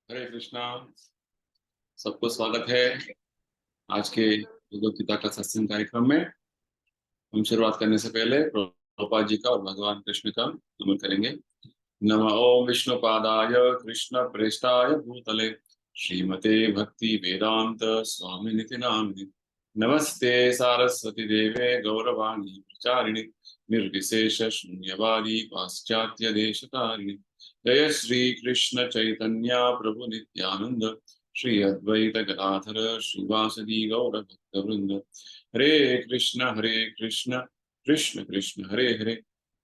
हरे कृष्णा। सबको स्वागत है आज के भगवद गीता का सत्संग कार्यक्रम में। हम शुरुआत करने से पहले प्रभुपाद जी का और भगवान कृष्ण का नमन करेंगे। नमः ओम विष्णुपादाय कृष्ण प्रेष्ठाय भूतले श्रीमते भक्ति वेदांत स्वामी निति नामिने। नमस्ते सारस्वती देवे गौरवाणी प्रचारिणे निर्विशेष शून्यवादी पाश्चात्य देशतारिणे। जय श्री कृष्ण चैतन्य प्रभु नित्यानंद श्री अद्वैत गदाधर श्रीवासदि गौर भक्त वृंद। हरे कृष्ण कृष्ण कृष्ण हरे हरे,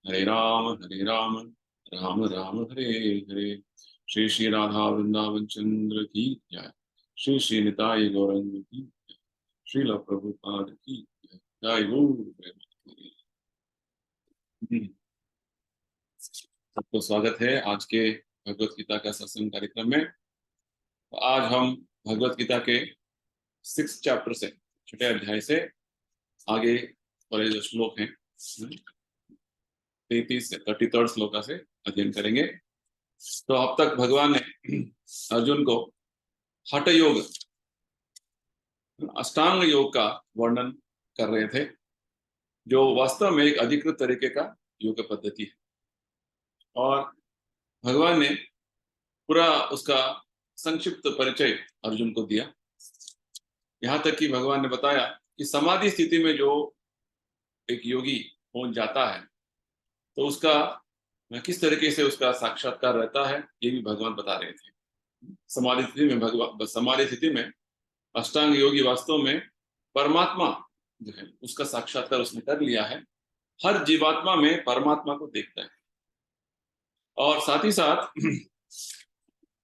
हरे राम राम राम हरे हरे। श्री श्री राधा वृंदावन चंद्र की जय। श्री श्री निताय गौरंग की जय। श्रील प्रभुपाद की जय। जय गुरु प्रेमानंद। सबको स्वागत है आज के भगवत गीता का सत्संग कार्यक्रम में। तो आज हम भगवत गीता के 6 चैप्टर से, छठे अध्याय से आगे वाले जो श्लोक हैं 33 से 33 श्लोका से अध्ययन करेंगे। तो अब तक भगवान ने अर्जुन को हठ योग, अष्टांग योग का वर्णन कर रहे थे, जो वास्तव में एक अधिकृत तरीके का योग पद्धति है। और भगवान ने पूरा उसका संक्षिप्त परिचय अर्जुन को दिया। यहाँ तक कि भगवान ने बताया कि समाधि स्थिति में जो एक योगी पहुंच जाता है तो उसका किस तरीके से उसका साक्षात्कार रहता है, ये भी भगवान बता रहे थे। समाधि स्थिति में अष्टांग योगी वास्तव में परमात्मा जो है उसका साक्षात्कार उसने कर लिया है। हर जीवात्मा में परमात्मा को देखता है और साथ ही साथ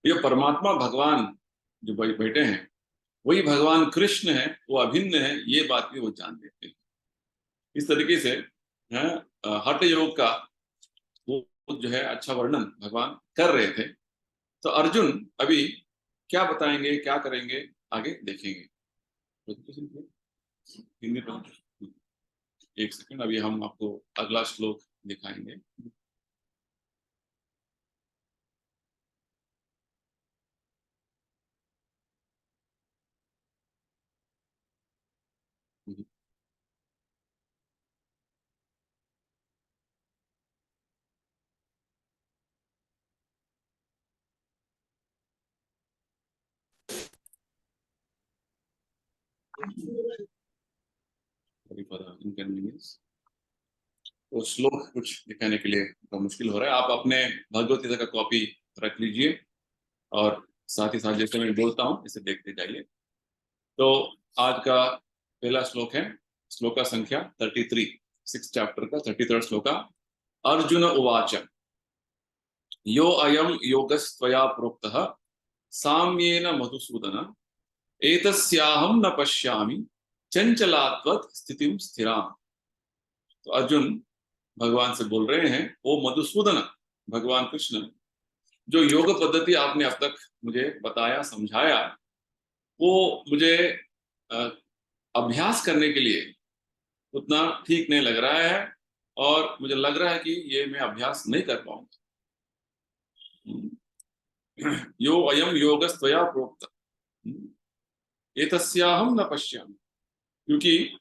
ये परमात्मा भगवान जो बैठे हैं वही भगवान कृष्ण है, वो अभिन्न है, ये बात भी वो जान लेते हैं। इस तरीके से हठ योग का वो जो है अच्छा वर्णन भगवान कर रहे थे। तो अर्जुन अभी क्या बताएंगे, क्या करेंगे, आगे देखेंगे। हिंदी में एक सेकंड, अभी हम आपको अगला श्लोक दिखाएंगे। तो श्लोक कुछ दिखाने के लिए तो मुश्किल हो रहा है। आप अपने भगवत गीता का कॉपी रख लीजिए और साथ ही साथ जैसे मैं बोलता हूँ इसे देखते जाइए। तो आज का पहला श्लोक है श्लोक का संख्या 33, 6 चैप्टर का 33 श्लोका। अर्जुन उवाच यो अयम योगस्त्वया प्रोक्तः साम्येन मधुसूदन एतस्याहं न पश्यामि चंचलात्वत् स्थितिं स्थिराम्। तो अर्जुन भगवान से बोल रहे हैं, ओ मधुसूदन, भगवान कृष्ण, जो योग पद्धति आपने अब तक मुझे बताया समझाया वो मुझे अभ्यास करने के लिए उतना ठीक नहीं लग रहा है और मुझे लग रहा है कि ये मैं अभ्यास नहीं कर पाऊंगा। यो अयम योगस्त्वया प्रोक्त एतस्याहं न पश्यामि, क्योंकि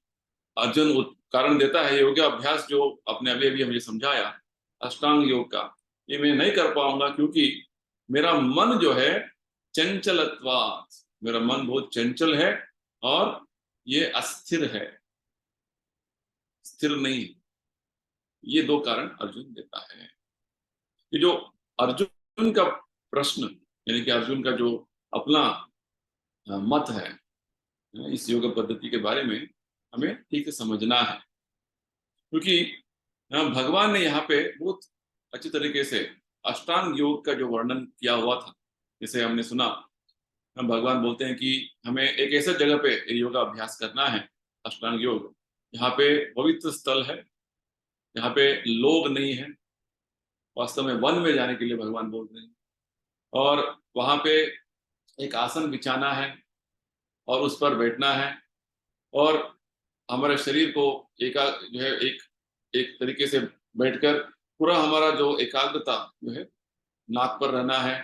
अर्जुन कारण देता है योग अभ्यास जो आपने अभी अभी मुझे समझाया अष्टांग योग का, ये मैं नहीं कर पाऊंगा क्योंकि मेरा मन जो है चंचलत्वात्, मेरा मन बहुत चंचल है और ये अस्थिर है, स्थिर नहीं। ये दो कारण अर्जुन देता है। ये जो अर्जुन का प्रश्न, यानी कि अर्जुन का जो अपना मत है इस योग पद्धति के बारे में हमें ठीक से समझना है, क्योंकि भगवान ने यहाँ पे बहुत अच्छी तरीके से अष्टांग योग का जो वर्णन किया हुआ था। जैसे हमने सुना, हम भगवान बोलते हैं कि हमें एक ऐसे जगह पे योगा अभ्यास करना है, अष्टांग योग, यहाँ पे पवित्र स्थल है, यहाँ पे लोग नहीं है, वास्तव में वन में जाने के लिए भगवान बोल रहे हैं। और वहां पे एक आसन बिछाना है और उस पर बैठना है और हमारे शरीर को जो है एक तरीके से बैठकर पूरा हमारा जो एकाग्रता जो है नाक पर रहना है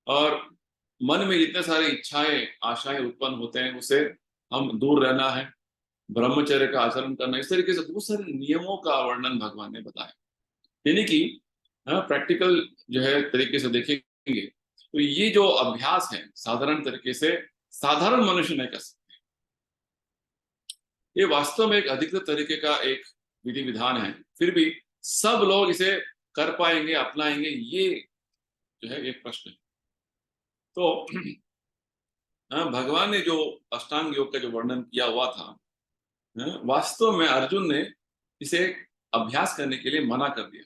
और मन में जितने सारे इच्छाएं आशाएं उत्पन्न होते हैं उससे हम दूर रहना है, ब्रह्मचर्य का आचरण करना, इस तरीके से बहुत सारे नियमों का वर्णन भगवान ने बताया। यानी कि प्रैक्टिकल जो है तरीके से देखेंगे तो ये जो अभ्यास है साधारण तरीके से साधारण मनुष्य नहीं कर सकते। ये वास्तव में एक अधिकृत तरीके का एक विधि विधान है, फिर भी सब लोग इसे कर पाएंगे, अपनाएंगे, ये जो है एक प्रश्न है। तो भगवान ने जो अष्टांग योग का जो वर्णन किया हुआ था, वास्तव में अर्जुन ने इसे अभ्यास करने के लिए मना कर दिया।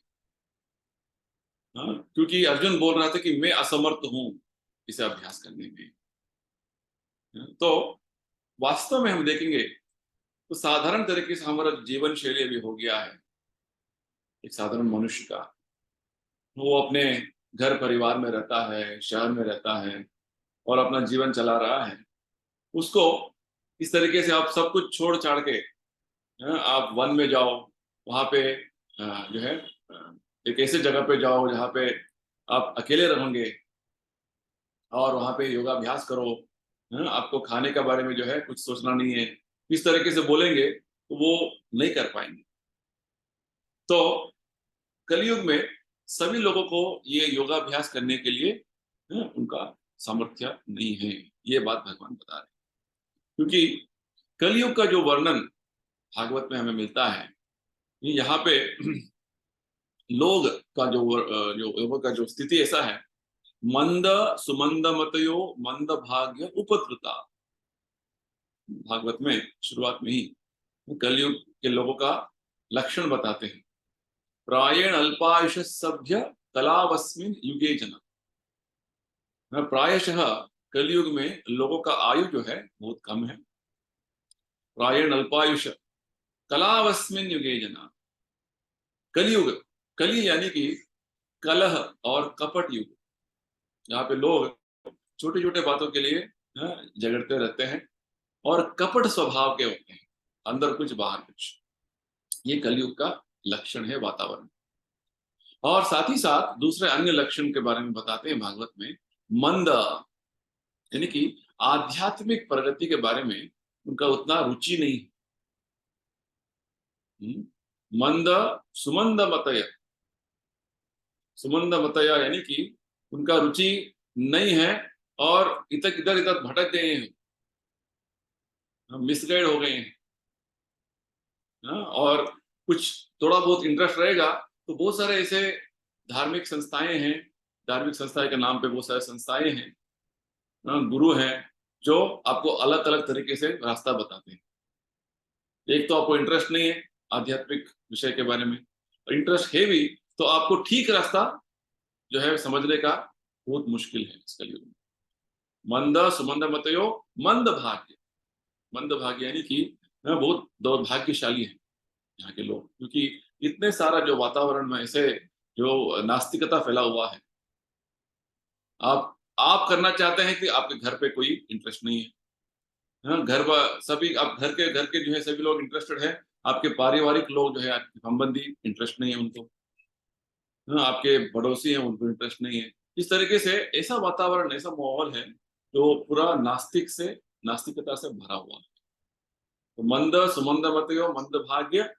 क्योंकि अर्जुन बोल रहा था कि मैं असमर्थ हूं इसे अभ्यास करने में। तो वास्तव में हम देखेंगे तो साधारण तरीके से हमारा जीवन शैली अभी हो गया है एक साधारण मनुष्य का। वो अपने घर परिवार में रहता है, शहर में रहता है और अपना जीवन चला रहा है। उसको इस तरीके से आप सब कुछ छोड़ छाड़ के आप वन में जाओ, वहां पे जो है एक ऐसे जगह पे जाओ जहाँ पे आप अकेले रहोगे और वहां पे योगाभ्यास करो, आपको खाने के बारे में जो है कुछ सोचना नहीं है, इस तरीके से बोलेंगे तो वो नहीं कर पाएंगे। तो कलयुग में सभी लोगों को ये योगाभ्यास करने के लिए उनका सामर्थ्य नहीं है, ये बात भगवान बता रहे हैं। क्योंकि कलयुग का जो वर्णन भागवत में हमें मिलता है, यहाँ पे लोग का जो योग का जो स्थिति ऐसा है, मंद सुमंद मतयो मंद भाग्य उपद्रुता। भागवत में शुरुआत में ही कलयुग के लोगों का लक्षण बताते हैं। प्रायण अल्पायुष सभ्य कलावस्मिन युगे जना। प्रायशः कलयुग में लोगों का आयु जो है बहुत कम है। प्रायण अल्पायुष कलावस्मिन युगे जना। कलयुग, कली यानी कि कलह और कपट युग, जहाँ पे लोग छोटे छोटे बातों के लिए झगड़ते रहते हैं और कपट स्वभाव के होते हैं, अंदर कुछ बाहर कुछ। ये कलयुग का लक्षण है वातावरण। और साथ ही साथ दूसरे अन्य लक्षण के बारे में बताते हैं भागवत में। मंद यानी कि आध्यात्मिक प्रगति के बारे में उनका उतना रुचि नहीं। मंद सुमंद मतय, सुमंद मतया यानी कि उनका रुचि नहीं है और इधर इधर इधर भटक गए हैं, मिसगाइड हो गए हैं। और कुछ थोड़ा बहुत इंटरेस्ट रहेगा तो बहुत सारे ऐसे धार्मिक संस्थाएं हैं, धार्मिक संस्थाएं के नाम पे बहुत सारे संस्थाएं हैं, गुरु हैं जो आपको अलग अलग तरीके से रास्ता बताते हैं। एक तो आपको इंटरेस्ट नहीं है आध्यात्मिक विषय के बारे में, इंटरेस्ट है भी तो आपको ठीक रास्ता जो है समझने का बहुत मुश्किल है इस कलयुग में। मंद सुमंद मतयो मंद भाग्य, मंद भाग्य यानी कि बहुत दुर्भाग्यशाली है यहाँ के लोग, क्योंकि इतने सारा जो वातावरण में ऐसे जो नास्तिकता फैला हुआ है। आप करना चाहते हैं कि आपके घर पे कोई इंटरेस्ट नहीं है, घर पर सभी आप घर के जो है सभी लोग इंटरेस्टेड है, आपके पारिवारिक लोग जो है आपके संबंधी इंटरेस्ट नहीं है उनको, आपके पड़ोसी हैं उनको इंटरेस्ट नहीं है। इस तरीके से ऐसा वातावरण, ऐसा माहौल है जो पूरा नास्तिकता से भरा हुआ है। तो मंद सुमंद मतयो मंद भाग्य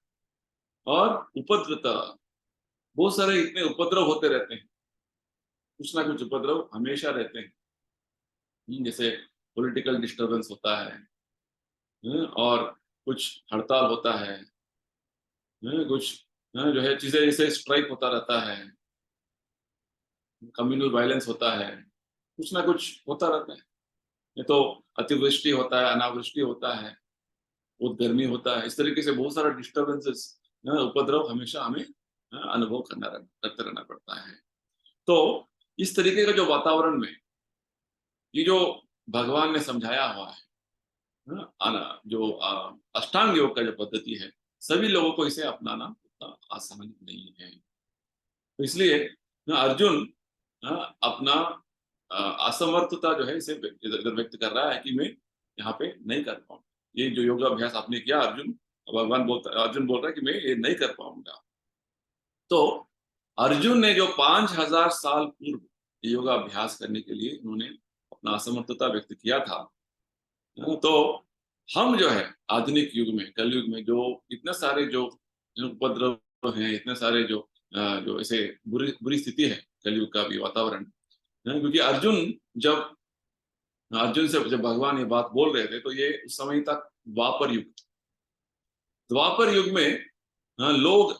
और उपद्रत, बहुत सारे इतने उपद्रव होते रहते हैं, कुछ ना कुछ उपद्रव हमेशा रहते हैं। जैसे पॉलिटिकल डिस्टरबेंस होता है, और कुछ हड़ताल होता है, कुछ जो है चीजें जैसे स्ट्राइक होता रहता है, कम्युनल वायलेंस होता है, कुछ ना कुछ होता रहता है। ये तो अतिवृष्टि होता है, अनावृष्टि होता है, बहुत गर्मी होता है, इस तरीके से बहुत सारा डिस्टर्बेंसेस, उपद्रव हमेशा हमें अनुभव करते रहना पड़ता है। तो इस तरीके का जो वातावरण में ये जो भगवान ने समझाया हुआ है, जो अष्टांग योग का जो पद्धति है, सभी लोगों को इसे अपनाना उतना आसान नहीं है। तो इसलिए अर्जुन अपना असमर्थता जो है इसे इधर व्यक्त कर रहा है कि मैं यहाँ पे नहीं कर पाऊंगा। ये जो योगाभ्यास आपने किया अर्जुन, अर्जुन बोल रहा है कि मैं ये नहीं कर पाऊंगा। तो अर्जुन ने जो 5000 साल पूर्व योगाभ्यास करने के लिए उन्होंने अपना असमर्थता व्यक्त किया था, तो हम जो है आधुनिक युग में, कलयुग में, जो इतने सारे जो उपद्रव हैं, इतने सारे जो ऐसे बुरी बुरी स्थिति है कलयुग का भी वातावरण, क्योंकि अर्जुन से जब भगवान ये बात बोल रहे थे तो ये उस समय तक द्वापर युग में लोग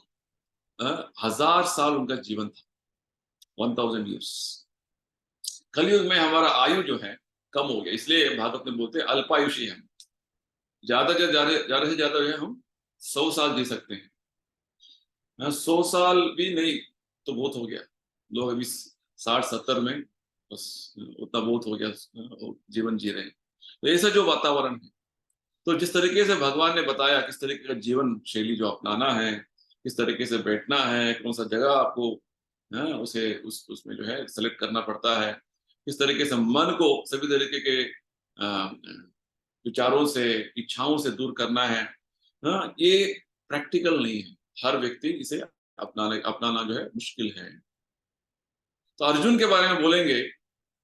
1000 साल उनका जीवन था, 1000 years। कलयुग में हमारा आयु जो है कम हो गया, इसलिए भागवत में बोलते हैं अल्पायुषी हम, ज्यादा से ज्यादा जो है हम 100 साल जी सकते हैं। 100 साल भी नहीं तो बहुत हो गया, लोग अभी 60-70 में बस उतना बहुत हो गया, जीवन जी रहे हैं। तो ऐसा जो वातावरण है, तो जिस तरीके से भगवान ने बताया किस तरीके का जीवन शैली जो अपनाना है, किस तरीके से बैठना है, कौन सा जगह आपको उसे उसमें जो है सेलेक्ट करना पड़ता है, किस तरीके से मन को सभी तरीके के विचारों से, इच्छाओं से दूर करना है, ये प्रैक्टिकल नहीं है, हर व्यक्ति इसे अपनाना जो है मुश्किल है। तो अर्जुन के बारे में बोलेंगे,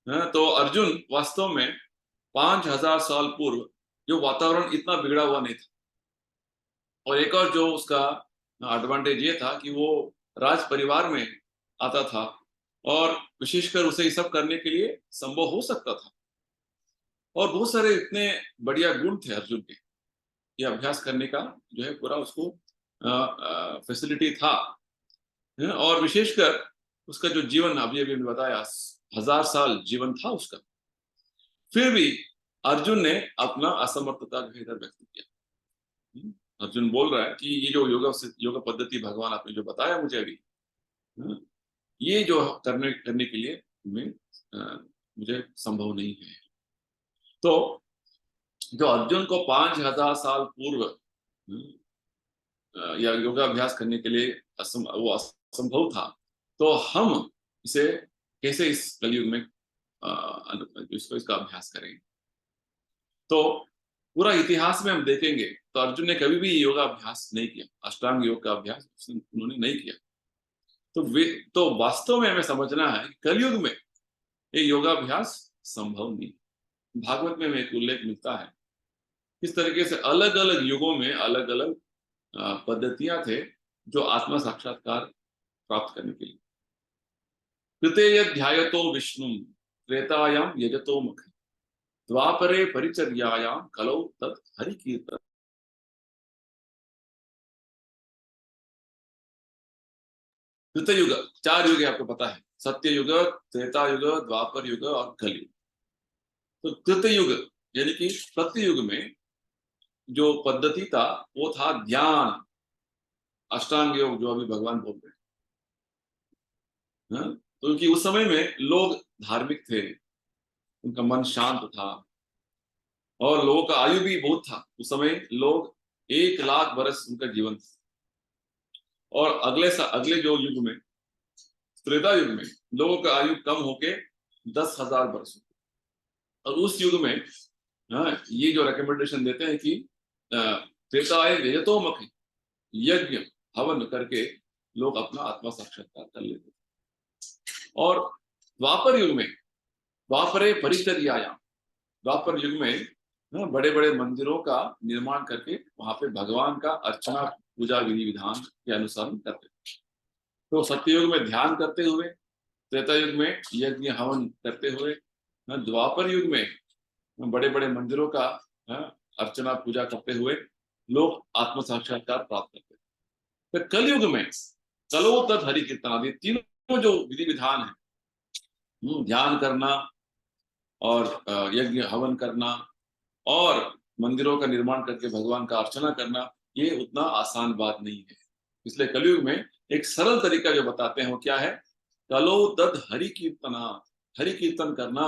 तो अर्जुन वास्तव में 5000 साल पूर्व जो वातावरण इतना बिगड़ा हुआ नहीं था, और एक और जो उसका एडवांटेज ये था कि वो राज परिवार में आता था, और विशेषकर उसे ये सब करने के लिए संभव हो सकता था, और बहुत सारे इतने बढ़िया गुण थे अर्जुन के, ये अभ्यास करने का जो है पूरा उसको फैसिलिटी था, और विशेषकर उसका जो जीवन अभी अभी बताया 1000 साल जीवन था उसका, फिर भी अर्जुन ने अपना असमर्थता जो है इधर व्यक्त किया। अर्जुन बोल रहा है कि ये जो योगा पद्धति भगवान आपने जो बताया मुझे अभी, ये जो करने के लिए मुझे संभव नहीं है। तो जो अर्जुन को 5000 साल पूर्व या योगाभ्यास करने के लिए वो असंभव था, तो हम इसे कैसे इस कलयुग में इसका अभ्यास करेंगे। तो पूरा इतिहास में हम देखेंगे तो अर्जुन ने कभी भी योगा अभ्यास नहीं किया, अष्टांग योग का अभ्यास उन्होंने नहीं किया। तो वास्तव में हमें समझना है कि कलयुग में ये योगाभ्यास संभव नहीं। भागवत में एक उल्लेख मिलता है किस तरीके से अलग अलग युगों में अलग अलग पद्धतियां थे जो आत्मा साक्षात्कार प्राप्त करने के लिए। कृतेय ध्यायतो विष्णु त्रेतायाम यजतो मुख द्वापरे परिचर्यायाम कलौ तत् हरि कीर्तन। कृतयुग 4 युग है, आपको पता है, सत्य युग, त्रेता युग, द्वापर युग और कलयुग। तो कृतयुग यानी कि सत्ययुग में जो पद्धति था वो था ध्यान, अष्टांग योग जो अभी भगवान बोल रहे हैं। तो क्योंकि उस समय में लोग धार्मिक थे, उनका मन शांत था, और लोगों का आयु भी बहुत था। उस समय लोग 1 लाख बरस उनका जीवन था, और अगले जो युग में, त्रेता युग में, लोगों का आयु कम होके 10,000 बरस। और उस युग में ये जो रिकमेंडेशन देते हैं कि त्रेताय यजतोमुख यज्ञ हवन करके लोग अपना आत्मा साक्षात्कार कर लेते। और द्वापर युग में, द्वापरे परिचर्यायाम, द्वापर युग में बड़े बड़े मंदिरों का निर्माण करके वहां पे भगवान का अर्चना पूजा विधि विधान के अनुसार करते। तो सत्ययुग में ध्यान करते हुए, त्रेता युग में यज्ञ हवन करते हुए, द्वापर युग में बड़े बड़े मंदिरों का अर्चना पूजा करते हुए लोग आत्म साक्षात्कार प्राप्त करते हैं। तो कलयुग में कलो तत् हरि कीर्तन आदि तीनों जो विधि विधान है, ध्यान करना और यज्ञ हवन करना और मंदिरों का निर्माण करके भगवान का अर्चना करना, ये उतना आसान बात नहीं है। इसलिए कलयुग में एक सरल तरीका जो बताते हैं वो क्या है, कलो तद हरि कीर्तना, हरि कीर्तन करना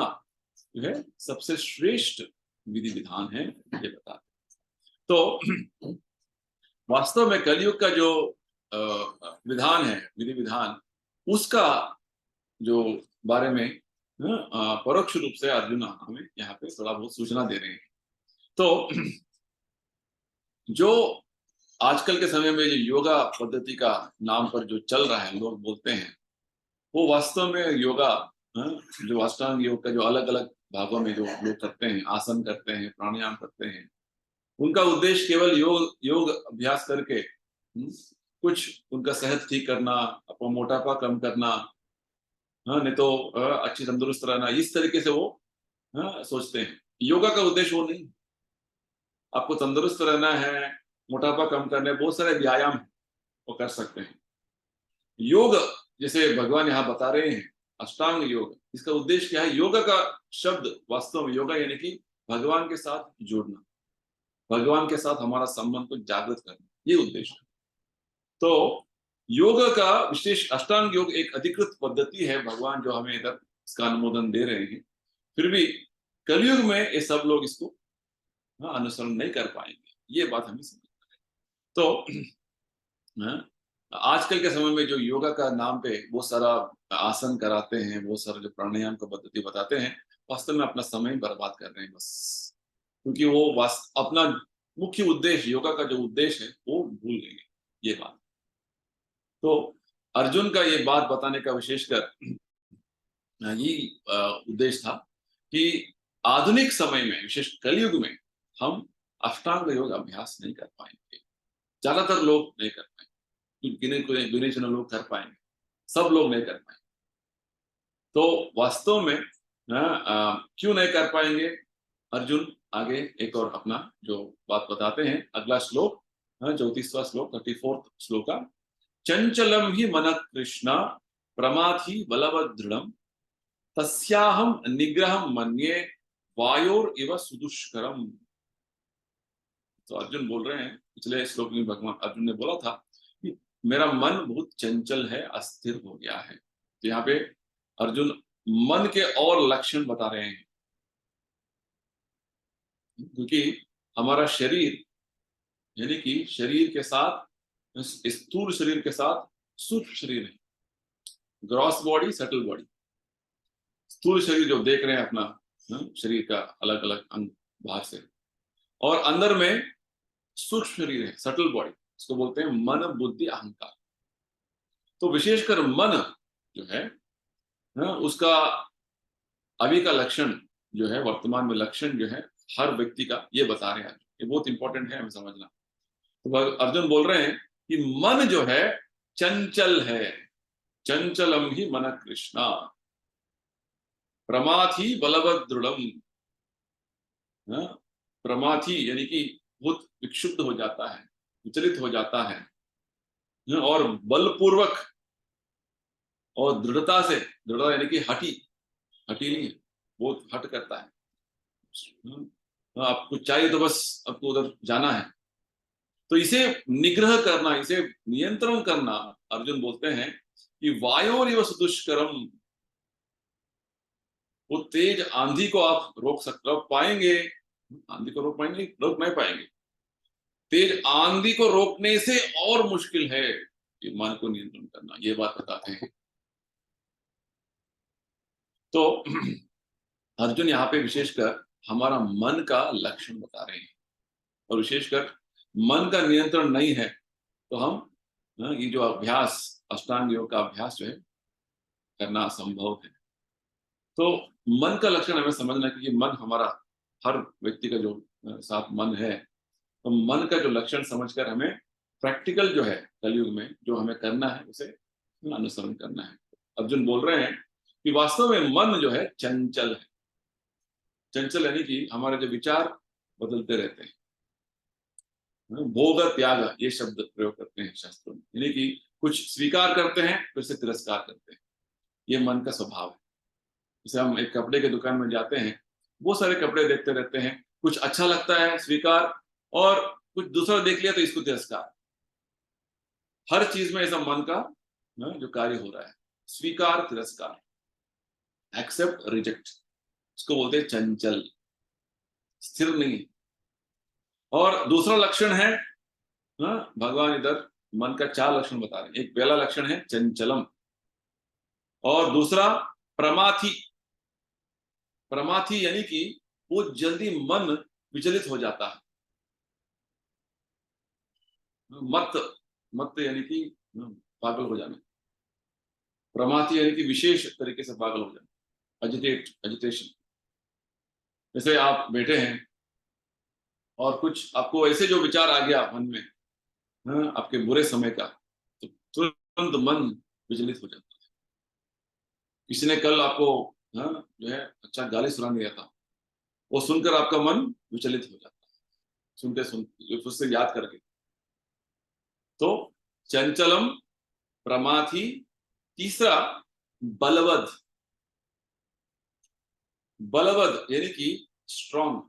जो है सबसे श्रेष्ठ विधि विधान है, ये बताते हैं। तो वास्तव में कलयुग का जो विधान है, विधि विधान, उसका जो बारे में परोक्ष रूप से अर्जुन हमें यहाँ पे थोड़ा बहुत सूचना दे रहे हैं। तो जो आजकल के समय में जो योगा पद्धति का नाम पर जो चल रहा है, लोग बोलते हैं, वो वास्तव में योगा, जो अष्टांग योग का जो अलग अलग भागों में जो लोग करते हैं, आसन करते हैं, प्राणायाम करते हैं, उनका उद्देश्य केवल योग योग अभ्यास करके कुछ उनका सेहत ठीक करना, अपना मोटापा कम करना, हाँ, नहीं तो अच्छी तंदुरुस्त रहना, इस तरीके से वो सोचते हैं। योगा का उद्देश्य वो नहीं। आपको तंदुरुस्त रहना है, मोटापा कम करना है, बहुत सारे व्यायाम वो कर सकते हैं। योग जैसे भगवान यहाँ बता रहे हैं, अष्टांग योग, इसका उद्देश्य क्या है? योगा का शब्द वास्तव में योगा यानी कि भगवान के साथ जुड़ना, भगवान के साथ हमारा संबंध को जागृत करना, ये उद्देश्य है। तो योग का विशेष अष्टांग योग एक अधिकृत पद्धति है, भगवान जो हमें इधर इसका अनुमोदन दे रहे हैं। फिर भी कलयुग में ये सब लोग इसको अनुसरण नहीं कर पाएंगे, ये बात हमें समझना है। तो आजकल के समय में जो योगा का नाम पे बहुत सारा आसन कराते हैं, बहुत सारा जो प्राणायाम का पद्धति बताते हैं, वास्तव में अपना समय बर्बाद कर रहे हैं बस, क्योंकि वो अपना मुख्य उद्देश्य, योगा का जो उद्देश्य है वो भूल गए, ये बात। तो अर्जुन का ये बात बताने का विशेषकर ये उद्देश्य था कि आधुनिक समय में, विशेष कलयुग में, हम अष्टांग योग अभ्यास नहीं कर पाएंगे, ज्यादातर लोग नहीं कर पाएंगे, गिने चुने लोग कर पाएंगे, सब लोग नहीं कर पाएंगे। तो वास्तव में क्यों नहीं कर पाएंगे? अर्जुन आगे एक और अपना जो बात बताते हैं, अगला श्लोक 34वां श्लोक 34th श्लोक का, चंचलम ही मन कृष्ण प्रमाथि बलवद दृढ़म तस्याहम निग्रहम मन्ये वायोर इव सुदुष्करम। तो अर्जुन बोल रहे हैं, पिछले श्लोक में भगवान अर्जुन ने बोला था कि मेरा मन बहुत चंचल है, अस्थिर हो गया है। तो यहाँ पे अर्जुन मन के और लक्षण बता रहे हैं, क्योंकि हमारा शरीर यानी कि शरीर के साथ, स्थूल शरीर के साथ सूक्ष्म शरीर है, ग्रॉस बॉडी, सटल बॉडी। स्थूल शरीर जो देख रहे हैं अपना शरीर का अलग अलग अंग बाहर से, और अंदर में सूक्ष्म शरीर है, सटल बॉडी, इसको बोलते हैं मन बुद्धि अहंकार। तो विशेषकर मन जो है उसका अभी का लक्षण जो है, वर्तमान में लक्षण जो है हर व्यक्ति का, ये बता रहे हैं। ये बहुत इंपॉर्टेंट है हमें समझना। तो अर्जुन बोल रहे हैं कि मन जो है चंचल है, चंचलम ही मन कृष्णा प्रमाथि बलवद दृढ़म। प्रमाथि यानी कि बहुत विक्षुब्ध हो जाता है, विचलित हो जाता है, और बलपूर्वक और दृढ़ता से, दृढ़ता यानी कि हटी नहीं है, बहुत हट करता है। आपको चाहिए तो बस आपको उधर जाना है। तो इसे निग्रह करना, इसे नियंत्रण करना, अर्जुन बोलते हैं कि वायोरिव सुदुष्करम, वो तेज आंधी को आप रोक सकते पाएंगे, आंधी को रोक पाएंगे? रोक नहीं पाएंगे। तेज आंधी को रोकने से और मुश्किल है ये मन को नियंत्रण करना, ये बात बताते हैं। तो अर्जुन यहाँ पे विशेषकर हमारा मन का लक्षण बता रहे हैं, और विशेषकर मन का नियंत्रण नहीं है तो हम ये जो अभ्यास, अष्टांग योग का अभ्यास जो है करना असंभव है। तो मन का लक्षण हमें समझना है कि ये मन हमारा, हर व्यक्ति का जो साथ मन है, तो मन का जो लक्षण समझकर हमें प्रैक्टिकल जो है कलयुग में जो हमें करना है उसे अनुसरण करना है। अर्जुन बोल रहे हैं कि वास्तव में मन जो है चंचल है। चंचल यानी कि हमारे जो विचार बदलते रहते हैं। भोग त्याग ये शब्द प्रयोग करते हैं शास्त्रों में, यानी कि कुछ स्वीकार करते हैं फिर से तिरस्कार करते हैं, ये मन का स्वभाव है। जैसे हम एक कपड़े के दुकान में जाते हैं, बहुत सारे कपड़े देखते रहते हैं, कुछ अच्छा लगता है स्वीकार, और कुछ दूसरा देख लिया तो इसको तिरस्कार। हर चीज में ऐसा मन का जो कार्य हो रहा है, स्वीकार तिरस्कार, एक्सेप्ट रिजेक्ट, इसको बोलते हैं चंचल, स्थिर नहीं। और दूसरा लक्षण है, भगवान इधर मन का 4 लक्षण बता रहे हैं। एक पहला लक्षण है चंचलम, और दूसरा प्रमाथि। प्रमाथि यानी कि बहुत जल्दी मन विचलित हो जाता है। मत, मत यानी कि पागल हो जाना। प्रमाथि यानी कि विशेष तरीके से पागल हो जाना, एजिटेशन। जैसे आप बैठे हैं और कुछ आपको ऐसे जो विचार आ गया मन में, हाँ, आपके बुरे समय का, तो तुरंत मन विचलित हो जाता है। किसी ने कल आपको, हाँ, जो है अच्छा गाली सुना दिया था, वो सुनकर आपका मन विचलित हो जाता है, सुनते सुनते फिर से याद करके। तो चंचलम, प्रमाथी, तीसरा बलवद। बलवद यानी कि स्ट्रॉन्ग।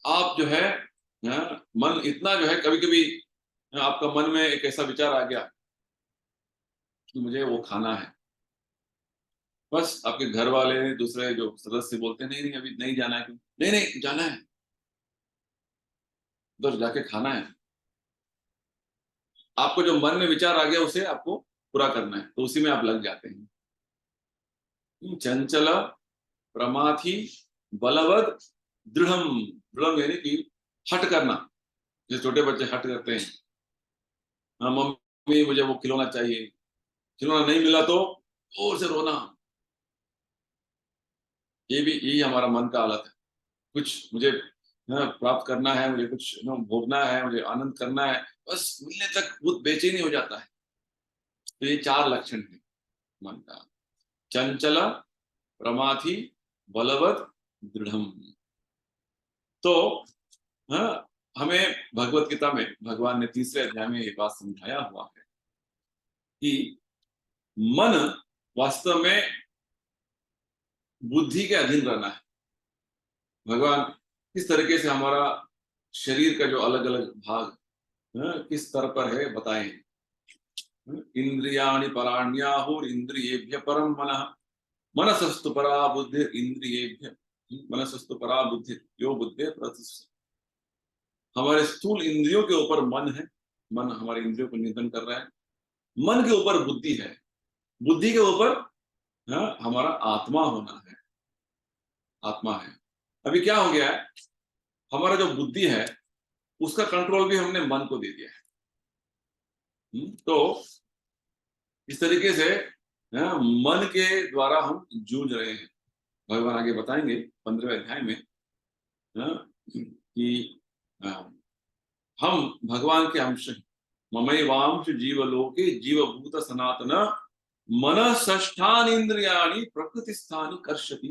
आप जो है, हाँ, मन इतना जो है, कभी कभी आपका मन में एक ऐसा विचार आ गया कि मुझे वो खाना है, बस आपके घर वाले दूसरे जो सदस्य बोलते हैं, नहीं नहीं अभी नहीं जाना है, क्यों नहीं नहीं जाना है, उधर जाके खाना है। आपको जो मन में विचार आ गया उसे आपको पूरा करना है, तो उसी में आप लग जाते हैं। चंचल, प्रमाथी, बलवद, दृढ़। दृढ़ यानी कि हट करना, जैसे छोटे बच्चे हट करते हैं, हाँ मम्मी मुझे वो खिलौना चाहिए, खिलौना नहीं मिला तो जोर से रोना। ये भी यही हमारा मन का हालत है। कुछ मुझे प्राप्त करना है, मुझे कुछ भोगना है, मुझे आनंद करना है, बस मिलने तक बहुत बेचैनी हो जाता है। तो ये चार लक्षण है मन का: चंचल, प्रमाथी, बलवत, दृढ़। तो हाँ, हमें भगवत गीता में भगवान ने तीसरे अध्याय में ये बात समझाया हुआ है कि मन वास्तव में बुद्धि के अधीन रहना है। भगवान किस तरीके से हमारा शरीर का जो अलग अलग भाग किस स्तर पर है बताए। इंद्रियाणि पराण्याहुर इंद्रियेभ्य परम मनः, मनसस्तु परा बुद्धि इंद्रियेभ्य, मनसस्तु परा बुद्धि यो बुद्धि प्रतिष्ठित। हमारे स्थूल इंद्रियों के ऊपर मन है, मन हमारे इंद्रियों को नियंत्रण कर रहा है। मन के ऊपर बुद्धि है, बुद्धि के ऊपर हमारा आत्मा होना है, आत्मा है। अभी क्या हो गया है, हमारा जो बुद्धि है उसका कंट्रोल भी हमने मन को दे दिया है। तो इस तरीके से मन के द्वारा हम जूझ रहे हैं। भगवान आगे बताएंगे 15वें अध्याय में कि हम भगवान के अंश हैं। ममैवांश जीवलोके जीवभूत सनातन मन षष्ठानि इंद्रियाणि प्रकृतिस्थानि कर्षति।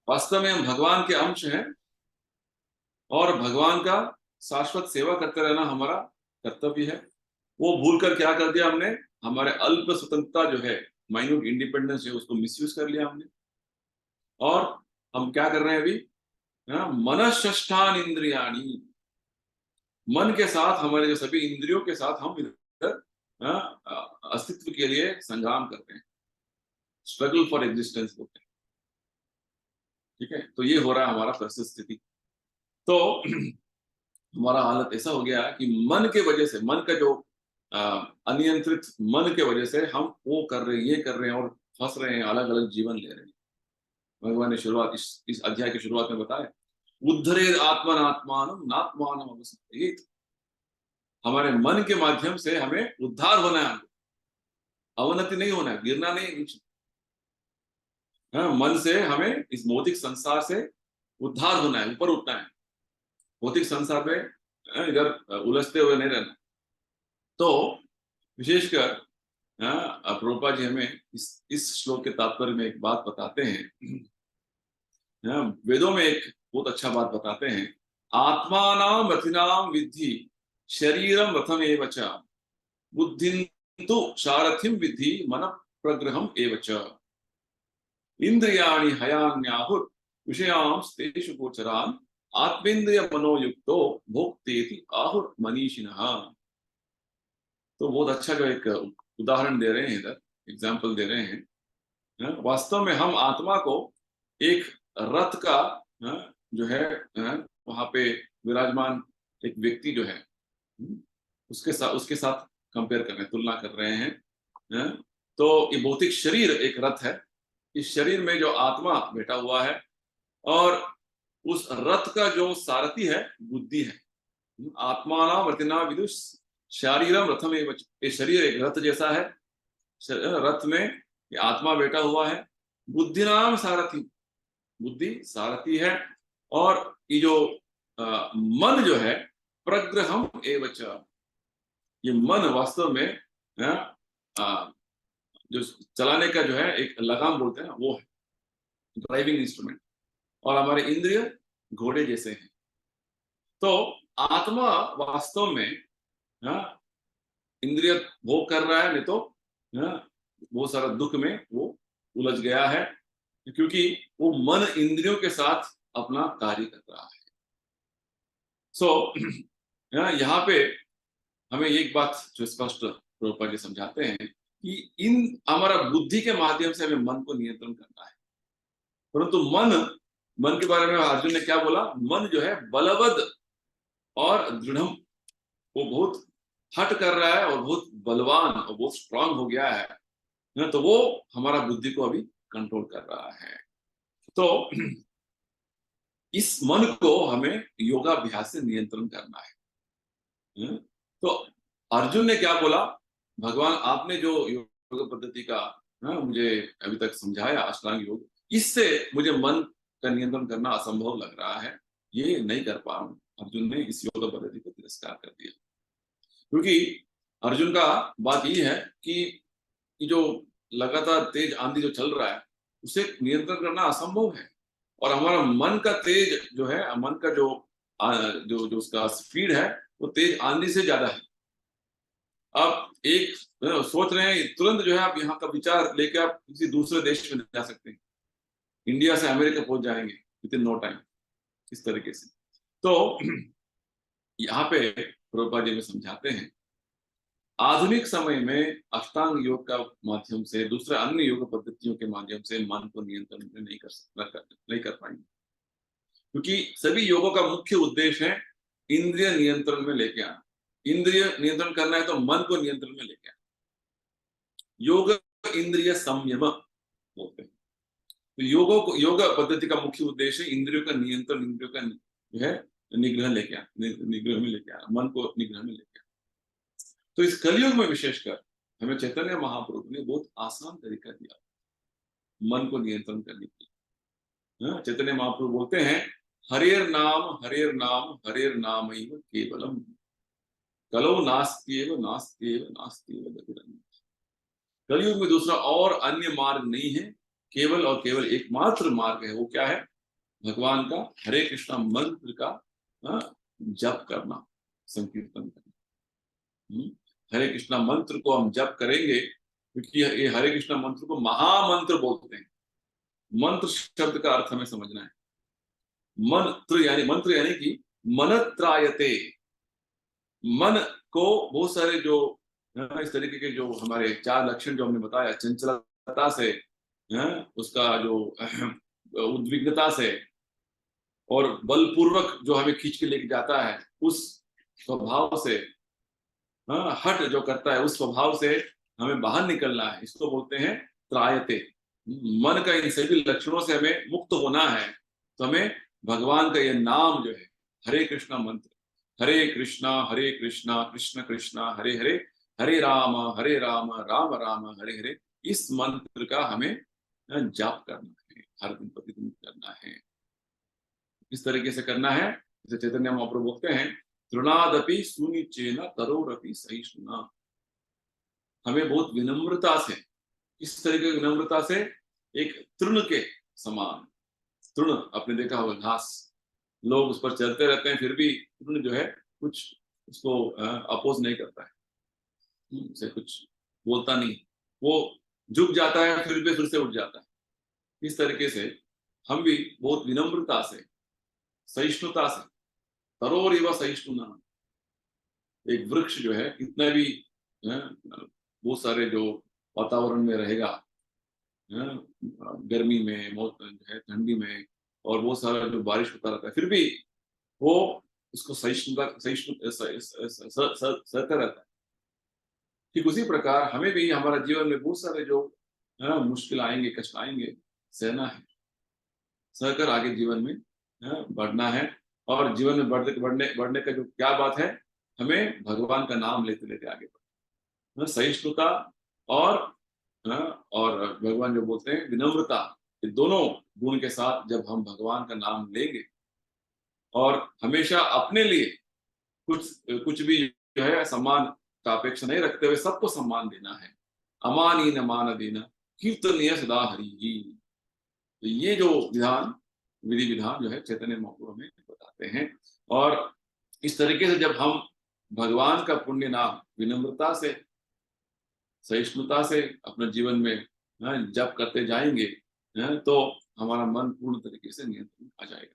वास्तव में हम भगवान के अंश हैं और भगवान का शाश्वत सेवा करते रहना हमारा कर्तव्य है। वो भूलकर क्या कर दिया हमने, हमारे अल्प स्वतंत्रता जो है, माइन्यूट इंडिपेंडेंस है, उसको मिसयूज कर लिया हमने। और हम क्या कर रहे हैं अभी, मनःषष्ठान इंद्रियाणि, मन के साथ, हमारे जो सभी इंद्रियों के साथ हम इधर अस्तित्व के लिए संग्राम करते हैं, स्ट्रगल फॉर एग्जिस्टेंस होते हैं। ठीक है, तो ये हो रहा है हमारा परिस्थिति। तो हमारा हालत ऐसा हो गया कि मन के वजह से, मन का जो अनियंत्रित मन के वजह से हम वो कर रहे हैं, ये कर रहे हैं और फंस रहे हैं, अलग अलग जीवन ले रहे हैं। भगवान ने शुरुआत इस अध्याय की शुरुआत में बताया, उद्धरेद आत्मनात्मानम नात्मानम अवसादयेत। हमारे मन के माध्यम से हमें उद्धार होना है, अवनति नहीं होना है, गिरना नहीं नीचे। मन से हमें इस भौतिक संसार से उद्धार होना है, ऊपर उठना है, भौतिक संसार में इधर उलझते हुए नहीं रहना। तो विशेषकर प्रभुपाद जी हमें इस श्लोक के तात्पर्य में एक बात बताते हैं। वेदों में एक बहुत अच्छा बात बताते हैं, आत्मानाम रथिनाम विद्धि शरीरम रथम एव च, बुद्धिन्तु सारथिम विद्धि मन प्रग्रहम एव च, इंद्रियाणि हयान्याहुर विषयांस्तेषु गोचरान् आत्मेन्द्रिय मनोयुक्तो भोक्तेति आहुर मनीषिणः। तो बहुत अच्छा जो एक उदाहरण दे रहे हैं, इधर एग्जाम्पल दे रहे हैं। वास्तव में हम आत्मा को एक रथ का जो है वहां पे विराजमान एक व्यक्ति जो है उसके साथ कंपेयर कर रहे हैं, तुलना कर रहे हैं। तो ये भौतिक शरीर एक रथ है, इस शरीर में जो आत्मा बैठा हुआ है और उस रथ का जो सारथी है बुद्धि है। आत्माना वर्तिना विदुष शारीरम रथम एव च। ये शरीर एक रथ जैसा है, रथ में ये आत्मा बैठा हुआ है बुद्धिनाम सारथी, बुद्धि सारथी है। और ये जो मन जो है, प्रग्रहम एवच, ये मन वास्तव में अ, जो चलाने का जो है एक लगाम बोलते हैं ना, वो है ड्राइविंग इंस्ट्रूमेंट। और हमारे इंद्रिय घोड़े जैसे हैं। तो आत्मा वास्तव में इंद्रिय भोग कर रहा है, नहीं तो बहुत सारा दुख में वो उलझ गया है, क्योंकि वो मन इंद्रियों के साथ अपना कार्य कर रहा है। सो यहाँ पे हमें एक बात जो स्पष्ट प्रभुपाद जी समझाते हैं कि इन हमारा बुद्धि के माध्यम से हमें मन को नियंत्रण करना है। परंतु मन के बारे में अर्जुन ने क्या बोला? मन जो है बलवद और दृढ़, वो बहुत हट कर रहा है और बहुत बलवान और बहुत स्ट्रांग हो गया है ना, तो वो हमारा बुद्धि को अभी कंट्रोल कर रहा है। तो इस मन को हमें योगाभ्यास से नियंत्रण करना है। तो अर्जुन ने क्या बोला? भगवान आपने जो योग पद्धति का मुझे अभी तक समझाया, अष्टांग योग, इससे मुझे मन का नियंत्रण करना असंभव लग रहा है, ये नहीं कर पा रहा हूं। अर्जुन ने इस योग पद्धति को तिरस्कार कर दिया, क्योंकि अर्जुन का बात ये है कि जो लगातार तेज आंधी जो चल रहा है, उसे नियंत्रण करना असंभव है। और हमारा मन का तेज जो है, मन का जो जो जो उसका स्पीड है, वो तेज आंधी से ज्यादा है। आप एक सोच रहे हैं तुरंत जो है, आप यहाँ का विचार लेके आप किसी दूसरे देश में जा सकते हैं, इंडिया से अमेरिका पहुंच जाएंगे विद इन नो टाइम, इस तरीके से। तो यहाँ पे प्रभुपाद जी में समझाते हैं, आधुनिक समय में अष्टांग योग का माध्यम से, दूसरे अन्य योग पद्धतियों के माध्यम से मन को नियंत्रण में नहीं कर पाएंगे, क्योंकि सभी योगों का मुख्य उद्देश्य है इंद्रिय नियंत्रण में लेके आना। इंद्रिय नियंत्रण करना है तो मन को नियंत्रण में लेके आना। योग इंद्रिय संयम बोलते हैं। तो योग पद्धति का मुख्य उद्देश्य इंद्रियों का नियंत्रण, इंद्रियों का जो है निग्रह लेके आना, निग्रह में लेके आना, मन को निग्रह में लेके आना। तो इस कलयुग में विशेषकर हमें चैतन्य महाप्रभु ने बहुत आसान तरीका दिया मन को नियंत्रण करने के लिए। चैतन्य महाप्रभु बोलते हैं, हरेर नाम हरेर नाम केवलम, कलो नास्त्येव नास्त्येव नास्त्येव गतिरन्यः। कलयुग में दूसरा और अन्य मार्ग नहीं है, केवल और केवल एकमात्र मार्ग है। वो क्या है? भगवान का हरे कृष्णा मंत्र का जप करना, संकीर्तन करना। हरे कृष्णा मंत्र को हम जप करेंगे, क्योंकि ये हरे कृष्णा मंत्र को महामंत्र बोलते हैं। मंत्र शब्द का अर्थ हमें समझना है। मंत्र यानी कि मनत्रायते, मन को बहुत सारे जो इस तरीके के जो हमारे 4 लक्षण जो हमने बताया, चंचलता से, उसका जो उद्विग्नता से, और बलपूर्वक जो हमें खींच के लेके जाता है उस स्वभाव से, हट जो करता है उस स्वभाव से हमें बाहर निकलना है, इसको बोलते हैं त्रायते। मन का इन सभी लक्षणों से हमें मुक्त होना है, तो हमें भगवान का यह नाम जो है हरे कृष्णा मंत्र, हरे कृष्णा कृष्ण कृष्णा हरे हरे, हरे राम राम राम हरे हरे, इस मंत्र का हमें जाप करना है, हर दिन प्रतिदिन करना है। इस तरीके से करना है जैसे चैतन्य महाप्रभु बोलते हैं, तृणादपि सुनिचेन तरोरपि सहिष्णुना। हमें बहुत विनम्रता से, इस तरीके की विनम्रता से, एक तृण के समान, तृण आपने देखा होगा, घास, लोग उस पर चलते रहते हैं, फिर भी तृण जो है कुछ उसको अपोज नहीं करता है, उसे कुछ बोलता नहीं, वो झुक जाता है फिर से उठ जाता है। इस तरीके से हम भी बहुत विनम्रता से, सहिष्णुता से, तरोर इव सहिष्णुना, एक वृक्ष जो है कितना भी बहुत सारे जो वातावरण में रहेगा, गर्मी में, है ठंडी में, और बहुत सारा जो बारिश होता रहता है, फिर भी वो उसको सहता रहता है। ठीक उसी प्रकार हमें भी हमारा जीवन में बहुत सारे जो मुश्किल आएंगे, कष्ट आएंगे, सहना है, सहकर आगे जीवन में बढ़ना है। और जीवन में बढ़ने का जो क्या बात है, हमें भगवान का नाम लेते लेते आगे बढ़ना, सहिष्णुता और और भगवान जो बोलते हैं विनम्रता, ये दोनों गुण के साथ जब हम भगवान का नाम लेंगे और हमेशा अपने लिए कुछ कुछ भी जो है सम्मान का अपेक्षा नहीं रखते हुए सबको सम्मान देना है। अमानी न मान देना, कीर्तनीय सदा हरि ही। तो ये जो विधान, विधि विधान जो है चैतन्य महाप्रभु हमें बताते हैं। और इस तरीके से जब हम भगवान का पुण्य नाम विनम्रता से, सहिष्णुता से अपने जीवन में जप करते जाएंगे, तो हमारा मन पूर्ण तरीके से नियंत्रण आ जाएगा।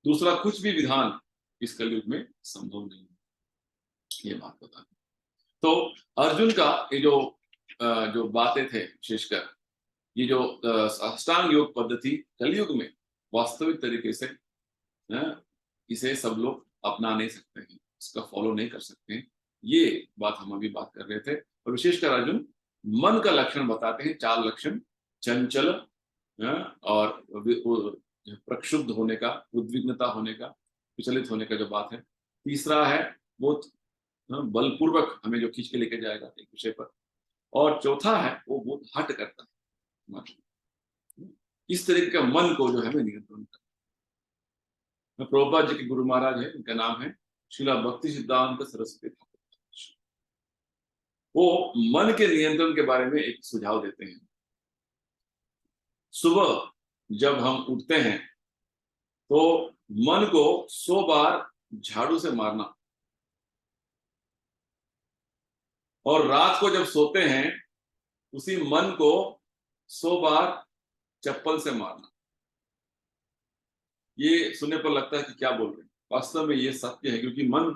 दूसरा कुछ भी विधान इस कलयुग में संभव नहीं है, ये बात बता। तो अर्जुन का ये जो बातें थे, विशेषकर ये जो अष्टांग योग पद्धति कलयुग में वास्तविक तरीके से इसे सब लोग अपना नहीं सकते हैं, इसका फॉलो नहीं कर सकते हैं, ये बात हम अभी बात कर रहे थे। और विशेषकर अर्जुन मन का लक्षण बताते हैं, 4 लक्षण, चंचल और प्रक्षुब्ध होने का, उद्विग्नता होने का, विचलित होने का जो बात है। तीसरा है वो बलपूर्वक हमें जो खींच के लेके जाएगा एक विषय पर। और चौथा है वो बहुत हट करता है। इस तरीके का मन को जो है हमें नियंत्रण करना। प्रभुपाद जी के गुरु महाराज है, उनका नाम है श्रीला भक्ति सिद्धांत सरस्वती ठाकुर। वो मन के नियंत्रण के बारे में एक सुझाव देते हैं। सुबह जब हम उठते हैं तो मन को 100 बार झाड़ू से मारना, और रात को जब सोते हैं उसी मन को 100 बार चप्पल से मारना। ये सुनने पर लगता है कि क्या बोल रहे हैं, वास्तव में ये सत्य है, क्योंकि मन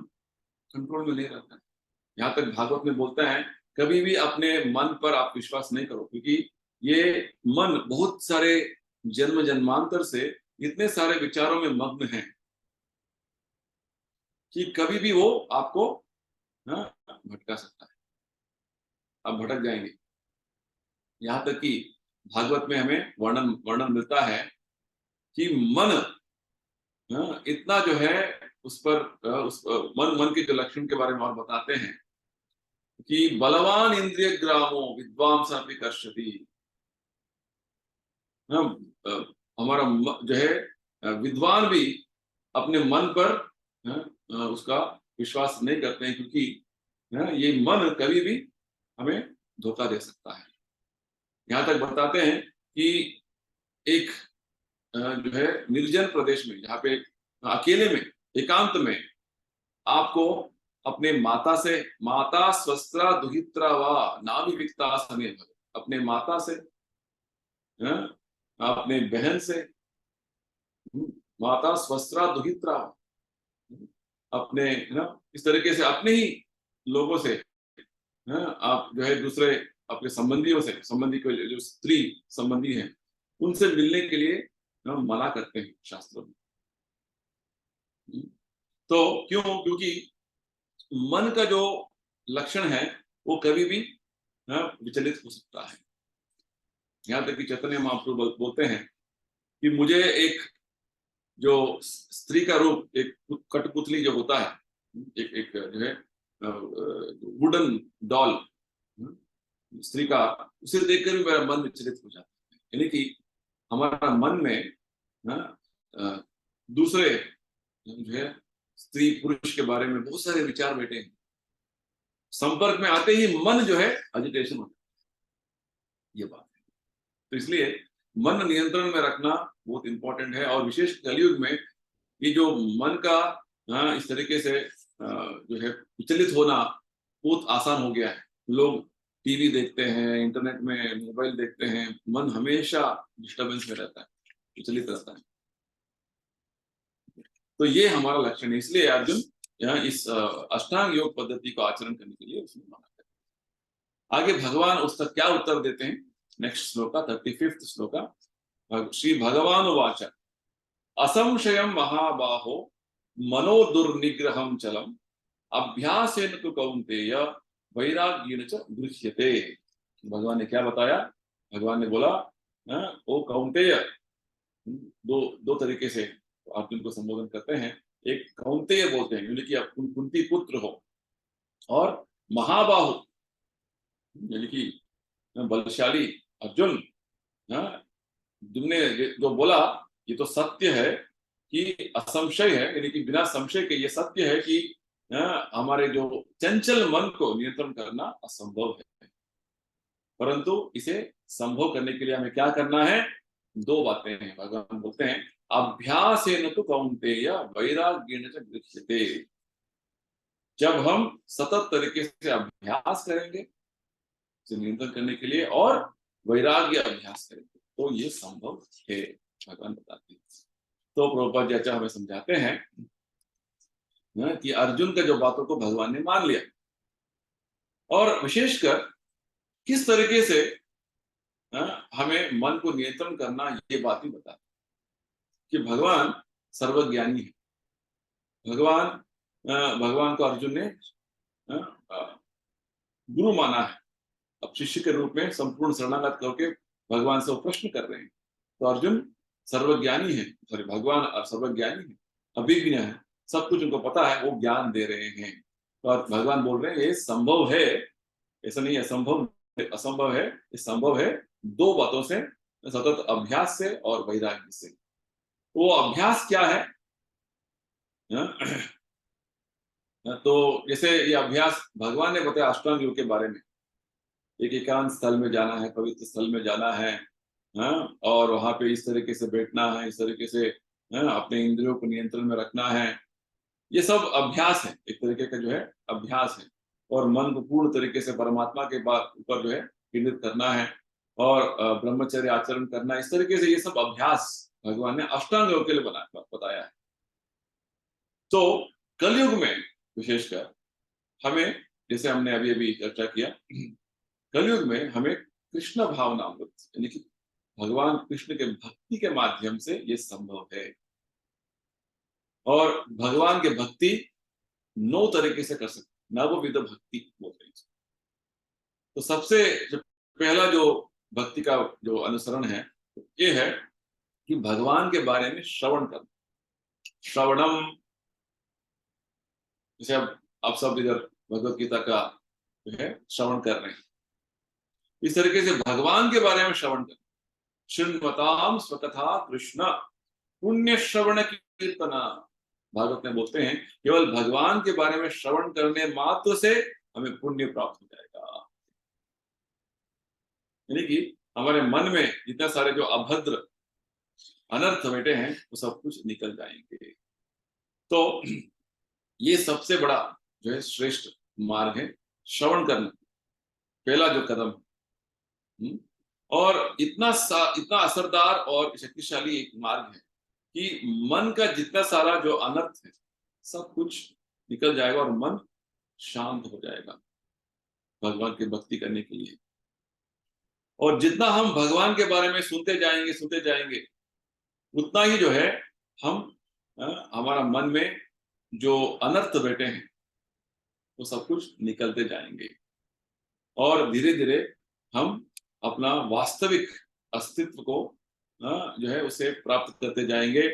कंट्रोल में नहीं रहता है। यहाँ तक भागवत में बोलता है कभी भी अपने मन पर आप विश्वास नहीं करो, क्योंकि ये मन बहुत सारे जन्म जन्मांतर से इतने सारे विचारों में मग्न है कि कभी भी वो आपको भटका सकता है, आप भटक जाएंगे। यहाँ तक कि भागवत में हमें वर्णन वर्णन मिलता है कि मन इतना जो है उस पर मन के जो लक्षण के बारे में और बताते हैं कि बलवान इंद्रिय ग्रामो विद्वांसापि कर्षति। हमारा जो है विद्वान भी अपने मन पर उसका विश्वास नहीं करते हैं, क्योंकि ये मन कभी भी हमें धोखा दे सकता है। यहाँ तक बताते हैं कि एक जो है निर्जन प्रदेश में, जहाँ पे अकेले में, एकांत में आपको अपने माता से, माता स्वस्त्रा दुहित्रा वा नाभि विक्ता समे भव, अपने माता से, अपने बहन से, माता स्वस्त्रा दुहित्रा, अपने इस तरीके से अपने ही लोगों से, आप जो है दूसरे अपने संबंधियों से, संबंधी को जो स्त्री संबंधी हैं उनसे मिलने के लिए मना करते हैं शास्त्रों में। तो क्यों? क्योंकि मन का जो लक्षण है वो कभी भी विचलित हो सकता है। यहाँ तक कि चैतन्य महाप्रभु बोलते हैं कि मुझे एक जो स्त्री का रूप, एक कठपुतली जो होता है, एक जो है वुडन डॉल स्त्री का, उसे देखकर भी मेरा मन विचलित हो जाता है। यानी कि हमारा मन में दूसरे जो है स्त्री पुरुष के बारे में बहुत सारे विचार बैठे हैं, संपर्क में आते ही मन जो है एजिटेशन होता है, ये बात है। तो इसलिए मन नियंत्रण में रखना बहुत इंपॉर्टेंट है। और विशेष कलयुग में ये जो मन का इस तरीके से जो है विचलित होना बहुत आसान हो गया है। लोग टीवी देखते हैं, इंटरनेट में मोबाइल देखते हैं, मन हमेशा डिस्टर्बेंस में रहता है, विचलित रहता है। तो ये हमारा लक्षण है। इसलिए अर्जुन यहाँ इस अष्टांग योग पद्धति को आचरण करने के लिए उसने मना किया। आगे भगवान उसका क्या उत्तर देते हैं, नेक्स्ट श्लोका 35th श्लोका। श्री भगवान उवाच असंशयं महाबाहो मनो दुर्निग्रहं चलम अभ्यासेन तु कौन्तेय वैराग्येन च गृह्यते। भगवान ने क्या बताया? भगवान ने बोला ओ कौन्तेय, दो तरीके से अर्जुन को संबोधन करते हैं। एक कौन्तेय बोलते हैं, यानी कि आप कुंती पुत्र हो, और महाबाहु यानी कि बलशाली अर्जुन, हाँ, तुमने जो बोला ये तो सत्य है कि असंशय है, यानी कि बिना संशय के ये सत्य है कि हमारे जो चंचल मन को नियंत्रण करना असंभव है, परंतु इसे संभव करने के लिए हमें क्या करना है? दो बातें हैं। भगवान बोलते हैं अभ्यासेन तु कौन्तेय वैराग्येन च गृह्यते। जब हम सतत तरीके से अभ्यास करेंगे इसे नियंत्रण करने के लिए और वैराग्य अभ्यास करेंगे तो ये संभव है, भगवान बताते हैं। तो प्रभुपाद जी आचार्य हमें समझाते हैं कि अर्जुन का जो बातों को भगवान ने मान लिया, और विशेषकर किस तरीके से हमें मन को नियंत्रण करना, ये बात ही बताते कि भगवान सर्वज्ञानी है। भगवान भगवान को अर्जुन ने गुरु माना है। अब शिष्य के रूप में संपूर्ण शरणागत करके भगवान से वो प्रश्न कर रहे हैं। तो अर्जुन सर्वज्ञानी है, सॉरी भगवान सर्वज्ञानी है, अभिज्ञ है, सब कुछ उनको पता है, वो ज्ञान दे रहे हैं। तो भगवान बोल रहे हैं ये संभव है, ऐसा नहीं है संभव असंभव है, ये संभव है दो बातों से, सतत अभ्यास से और वैराग्य से। वो अभ्यास क्या है? तो जैसे ये अभ्यास भगवान ने बताया अष्टांग योग के बारे में, एक एकांत स्थल में जाना है, पवित्र स्थल में जाना है, हाँ, और वहां पे इस तरीके से बैठना है, इस तरीके से अपने इंद्रियों को नियंत्रण में रखना है। ये सब अभ्यास है, एक तरीके का जो है अभ्यास है। और मन को पूर्ण तरीके से परमात्मा के ऊपर जो है केंद्रित करना है, और ब्रह्मचर्य आचरण करना, इस तरीके से ये सब अभ्यास भगवान ने अष्टांग योग के लिए बताया है। तो कलयुग में विशेषकर हमें, जैसे हमने अभी अभी चर्चा किया, कलयुग में हमें कृष्ण भावनामृत यानी कि भगवान कृष्ण के भक्ति के माध्यम से ये संभव है। और भगवान के भक्ति 9 तरीके से कर सकते, नवविध भक्ति बोलते हैं। तो सबसे जो पहला जो भक्ति का जो अनुसरण है ये है कि भगवान के बारे में श्रवण करना। श्रवणम, जैसे अब आप सब इधर भगवत गीता का जो है श्रवण कर रहे हैं, इस तरीके से भगवान के बारे में श्रवण करना। शृण्वताम स्वकथा कृष्ण पुण्य श्रवण कीर्तना, भागवत में बोलते हैं केवल भगवान के बारे में श्रवण करने मात्र से हमें पुण्य प्राप्त हो जाएगा। यानी कि हमारे मन में जितने सारे जो अभद्र अनर्थ बैठे हैं वो सब कुछ निकल जाएंगे। तो ये सबसे बड़ा जो है श्रेष्ठ मार्ग है श्रवण करना, पहला जो कदम है। और इतना असरदार और शक्तिशाली एक मार्ग है कि मन का जितना सारा जो अनर्थ है सब कुछ निकल जाएगा और मन शांत हो जाएगा भगवान की भक्ति करने के लिए। और जितना हम भगवान के बारे में सुनते जाएंगे उतना ही जो है हम हमारा मन में जो अनर्थ बैठे हैं वो सब कुछ निकलते जाएंगे, और धीरे धीरे हम अपना वास्तविक अस्तित्व को जो है उसे प्राप्त करते जाएंगे,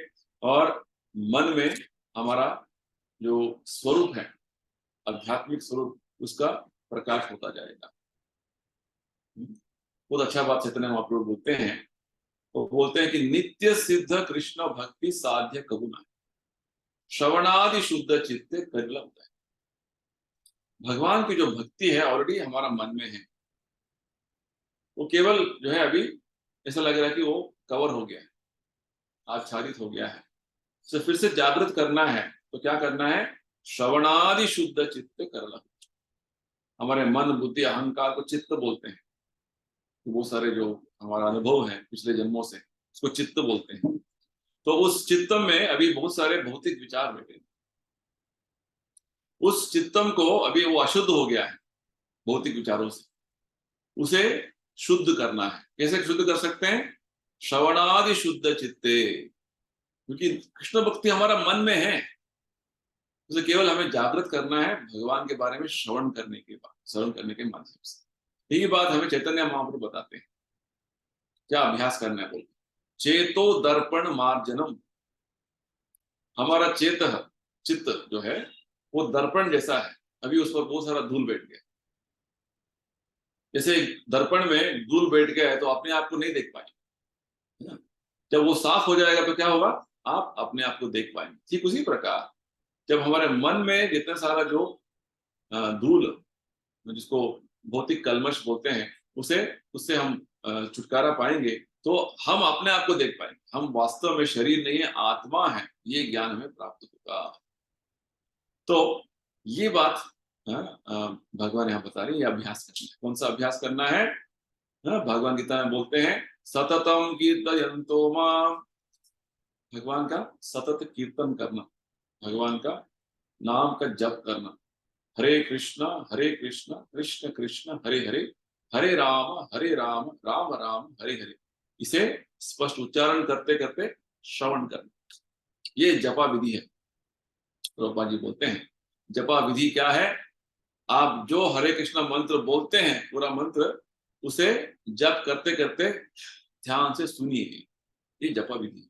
और मन में हमारा जो स्वरूप है आध्यात्मिक स्वरूप उसका प्रकाश होता जाएगा। बहुत अच्छा बात चैतन्य महाप्रभु बोलते हैं, वो बोलते हैं कि नित्य सिद्ध कृष्ण भक्ति साध्य कबुना श्रवणादि शुद्ध चित्ते करिला होता है। भगवान की जो भक्ति है ऑलरेडी हमारा मन में है, वो केवल जो है अभी ऐसा लग रहा है कि वो कवर हो गया है, आच्छादित हो गया है। तो फिर से जागृत करना है तो क्या करना है? श्रवणादि शुद्ध चित्त करला। हमारे मन बुद्धि अहंकार को चित्त बोलते हैं, तो वो सारे जो हमारा अनुभव है पिछले जन्मों से उसको चित्त बोलते हैं। तो उस चित्तम में अभी बहुत सारे भौतिक विचार बैठे हैं। उस चित्तम को अभी वो अशुद्ध हो गया है भौतिक विचारों से, उसे शुद्ध करना है। कैसे शुद्ध कर सकते हैं? श्रवणादि शुद्ध चित्ते, क्योंकि कृष्ण भक्ति हमारा मन में है, उसे केवल हमें जागृत करना है भगवान के बारे में श्रवण करने के माध्यम से। यही बात हमें चैतन्य महाप्रभु बताते हैं। क्या अभ्यास करना है? बोलते चेतो दर्पण मार्जनम। हमारा चित्त जो है वो दर्पण जैसा है, अभी उस पर बहुत सारा धूल बैठ गया। जैसे दर्पण में धूल बैठ गया है तो अपने आप को नहीं देख पाएंगे, है ना? जब वो साफ हो जाएगा तो क्या होगा, आप अपने आप को देख पाएंगे। ठीक उसी प्रकार जब हमारे मन में जितना सारा जो धूल, जिसको भौतिक कल्मश बोलते हैं, उसे उससे हम छुटकारा पाएंगे तो हम अपने आप को देख पाएंगे, हम वास्तव में शरीर नहीं है, आत्मा है, ये ज्ञान हमें प्राप्त होगा। तो ये बात भगवान यहाँ बता रहे हैं, ये अभ्यास करना है। कौन सा अभ्यास करना है? भगवान गीता में बोलते हैं सततम कीर्तयन्तो माम, भगवान का सतत कीर्तन करना, भगवान का नाम का जप करना। हरे कृष्णा कृष्ण कृष्ण हरे हरे, हरे राम राम राम हरे हरे। इसे स्पष्ट उच्चारण करते करते श्रवण करना, ये जपा विधि है। प्रभुपाद जी बोलते हैं जपा विधि क्या है? आप जो हरे कृष्णा मंत्र बोलते हैं, पूरा मंत्र, उसे जप करते करते ध्यान से सुनिए, ये जपा विधि है।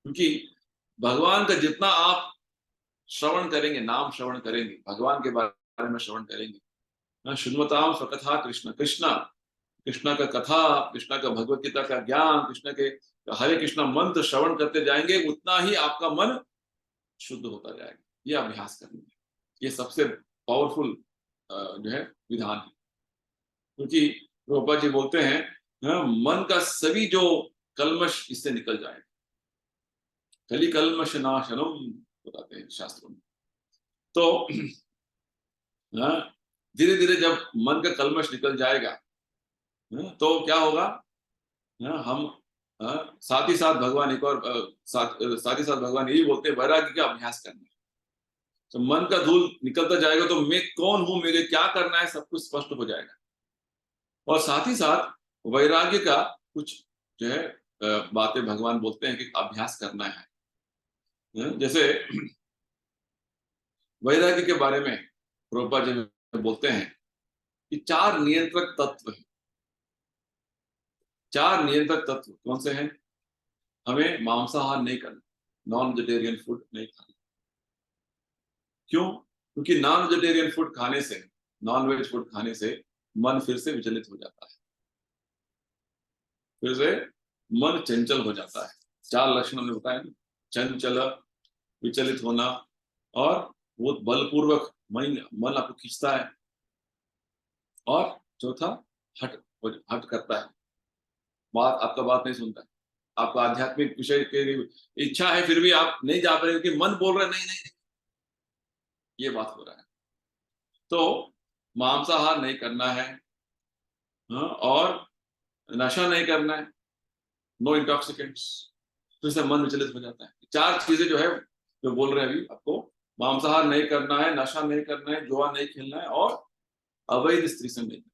क्योंकि भगवान का जितना आप श्रवण करेंगे, नाम श्रवण करेंगे, भगवान के बारे में श्रवण करेंगे, श्रीमताम स्वकथा कृष्ण, कृष्णा कृष्णा का कथा, कृष्णा का भगवत गीता का ज्ञान, कृष्ण के हरे कृष्णा मंत्र श्रवण करते जाएंगे, उतना ही आपका मन शुद्ध होता जाएगा। ये अभ्यास करना है, ये सबसे पावरफुल जो है विधान है। क्योंकि प्रभुपाद जी बोलते हैं मन का सभी जो कल्मश इससे निकल जाएगा। कली कल्मश नाशनम बताते हैं शास्त्रों में। तो धीरे धीरे जब मन का कल्मश निकल जाएगा तो क्या होगा, हम साथ ही साथ भगवान एक और साथ ही साथ भगवान यही बोलते हैं वैराग्य का अभ्यास करना है। तो मन का धूल निकलता जाएगा तो मैं कौन हूं, मेरे क्या करना है, सब कुछ स्पष्ट हो जाएगा। और साथ ही साथ वैराग्य का कुछ जो है बातें भगवान बोलते हैं कि अभ्यास करना है। जैसे वैराग्य के बारे में प्रभुपाद जी बोलते हैं कि 4 नियंत्रक तत्व है। 4 नियंत्रक तत्व कौन से हैं? हमें मांसाहार नहीं करना, नॉन वेजिटेरियन फूड नहीं खाना। क्यों? क्योंकि नॉन वेजिटेरियन फूड खाने से, नॉन वेज फूड खाने से मन फिर से विचलित हो जाता है, फिर से मन चंचल हो जाता है। 4 लक्षण हमने बताया ना, चंचल, विचलित होना, और वो बलपूर्वक मन आपको खींचता है, और चौथा हट हट करता है, आपका बात नहीं सुनता है। आपका आध्यात्मिक विषय की इच्छा है फिर भी आप नहीं जा पा रहे क्योंकि मन बोल रहा है नहीं नहीं नहीं, ये बात हो रहा है। तो मांसाहार नहीं करना है, और नशा नहीं करना है, नो इंटॉक्सिकेंट्स, फिर से मन विचलित हो जाता है। 4 चीजें जो है जो बोल रहे हैं अभी आपको, मांसाहार नहीं करना है, नशा नहीं करना है, जुआ नहीं खेलना है, और अवैध स्त्री संग नहीं करना,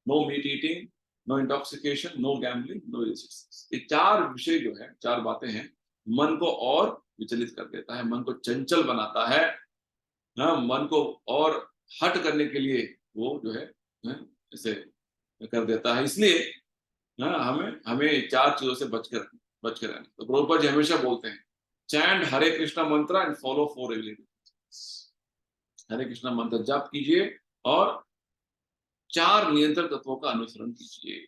no meat eating, no intoxication, no gambling, no resistance. ये 4 विषय जो है, 4 बातें हैं, मन को और विचलित कर देता है, मन को चंचल बनाता है, मन को और हट करने के लिए वो जो है ऐसे कर देता है। इसलिए हमें हमें 4 चीजों से बच कर रहना। तो प्रभुपाद जी हमेशा बोलते हैं चैंट हरे कृष्णा मंत्र एंड फॉलो 4 एलिमेंट्स। हरे कृष्णा मंत्र जाप कीजिए और 4 नियंत्रण तत्वों का अनुसरण कीजिए,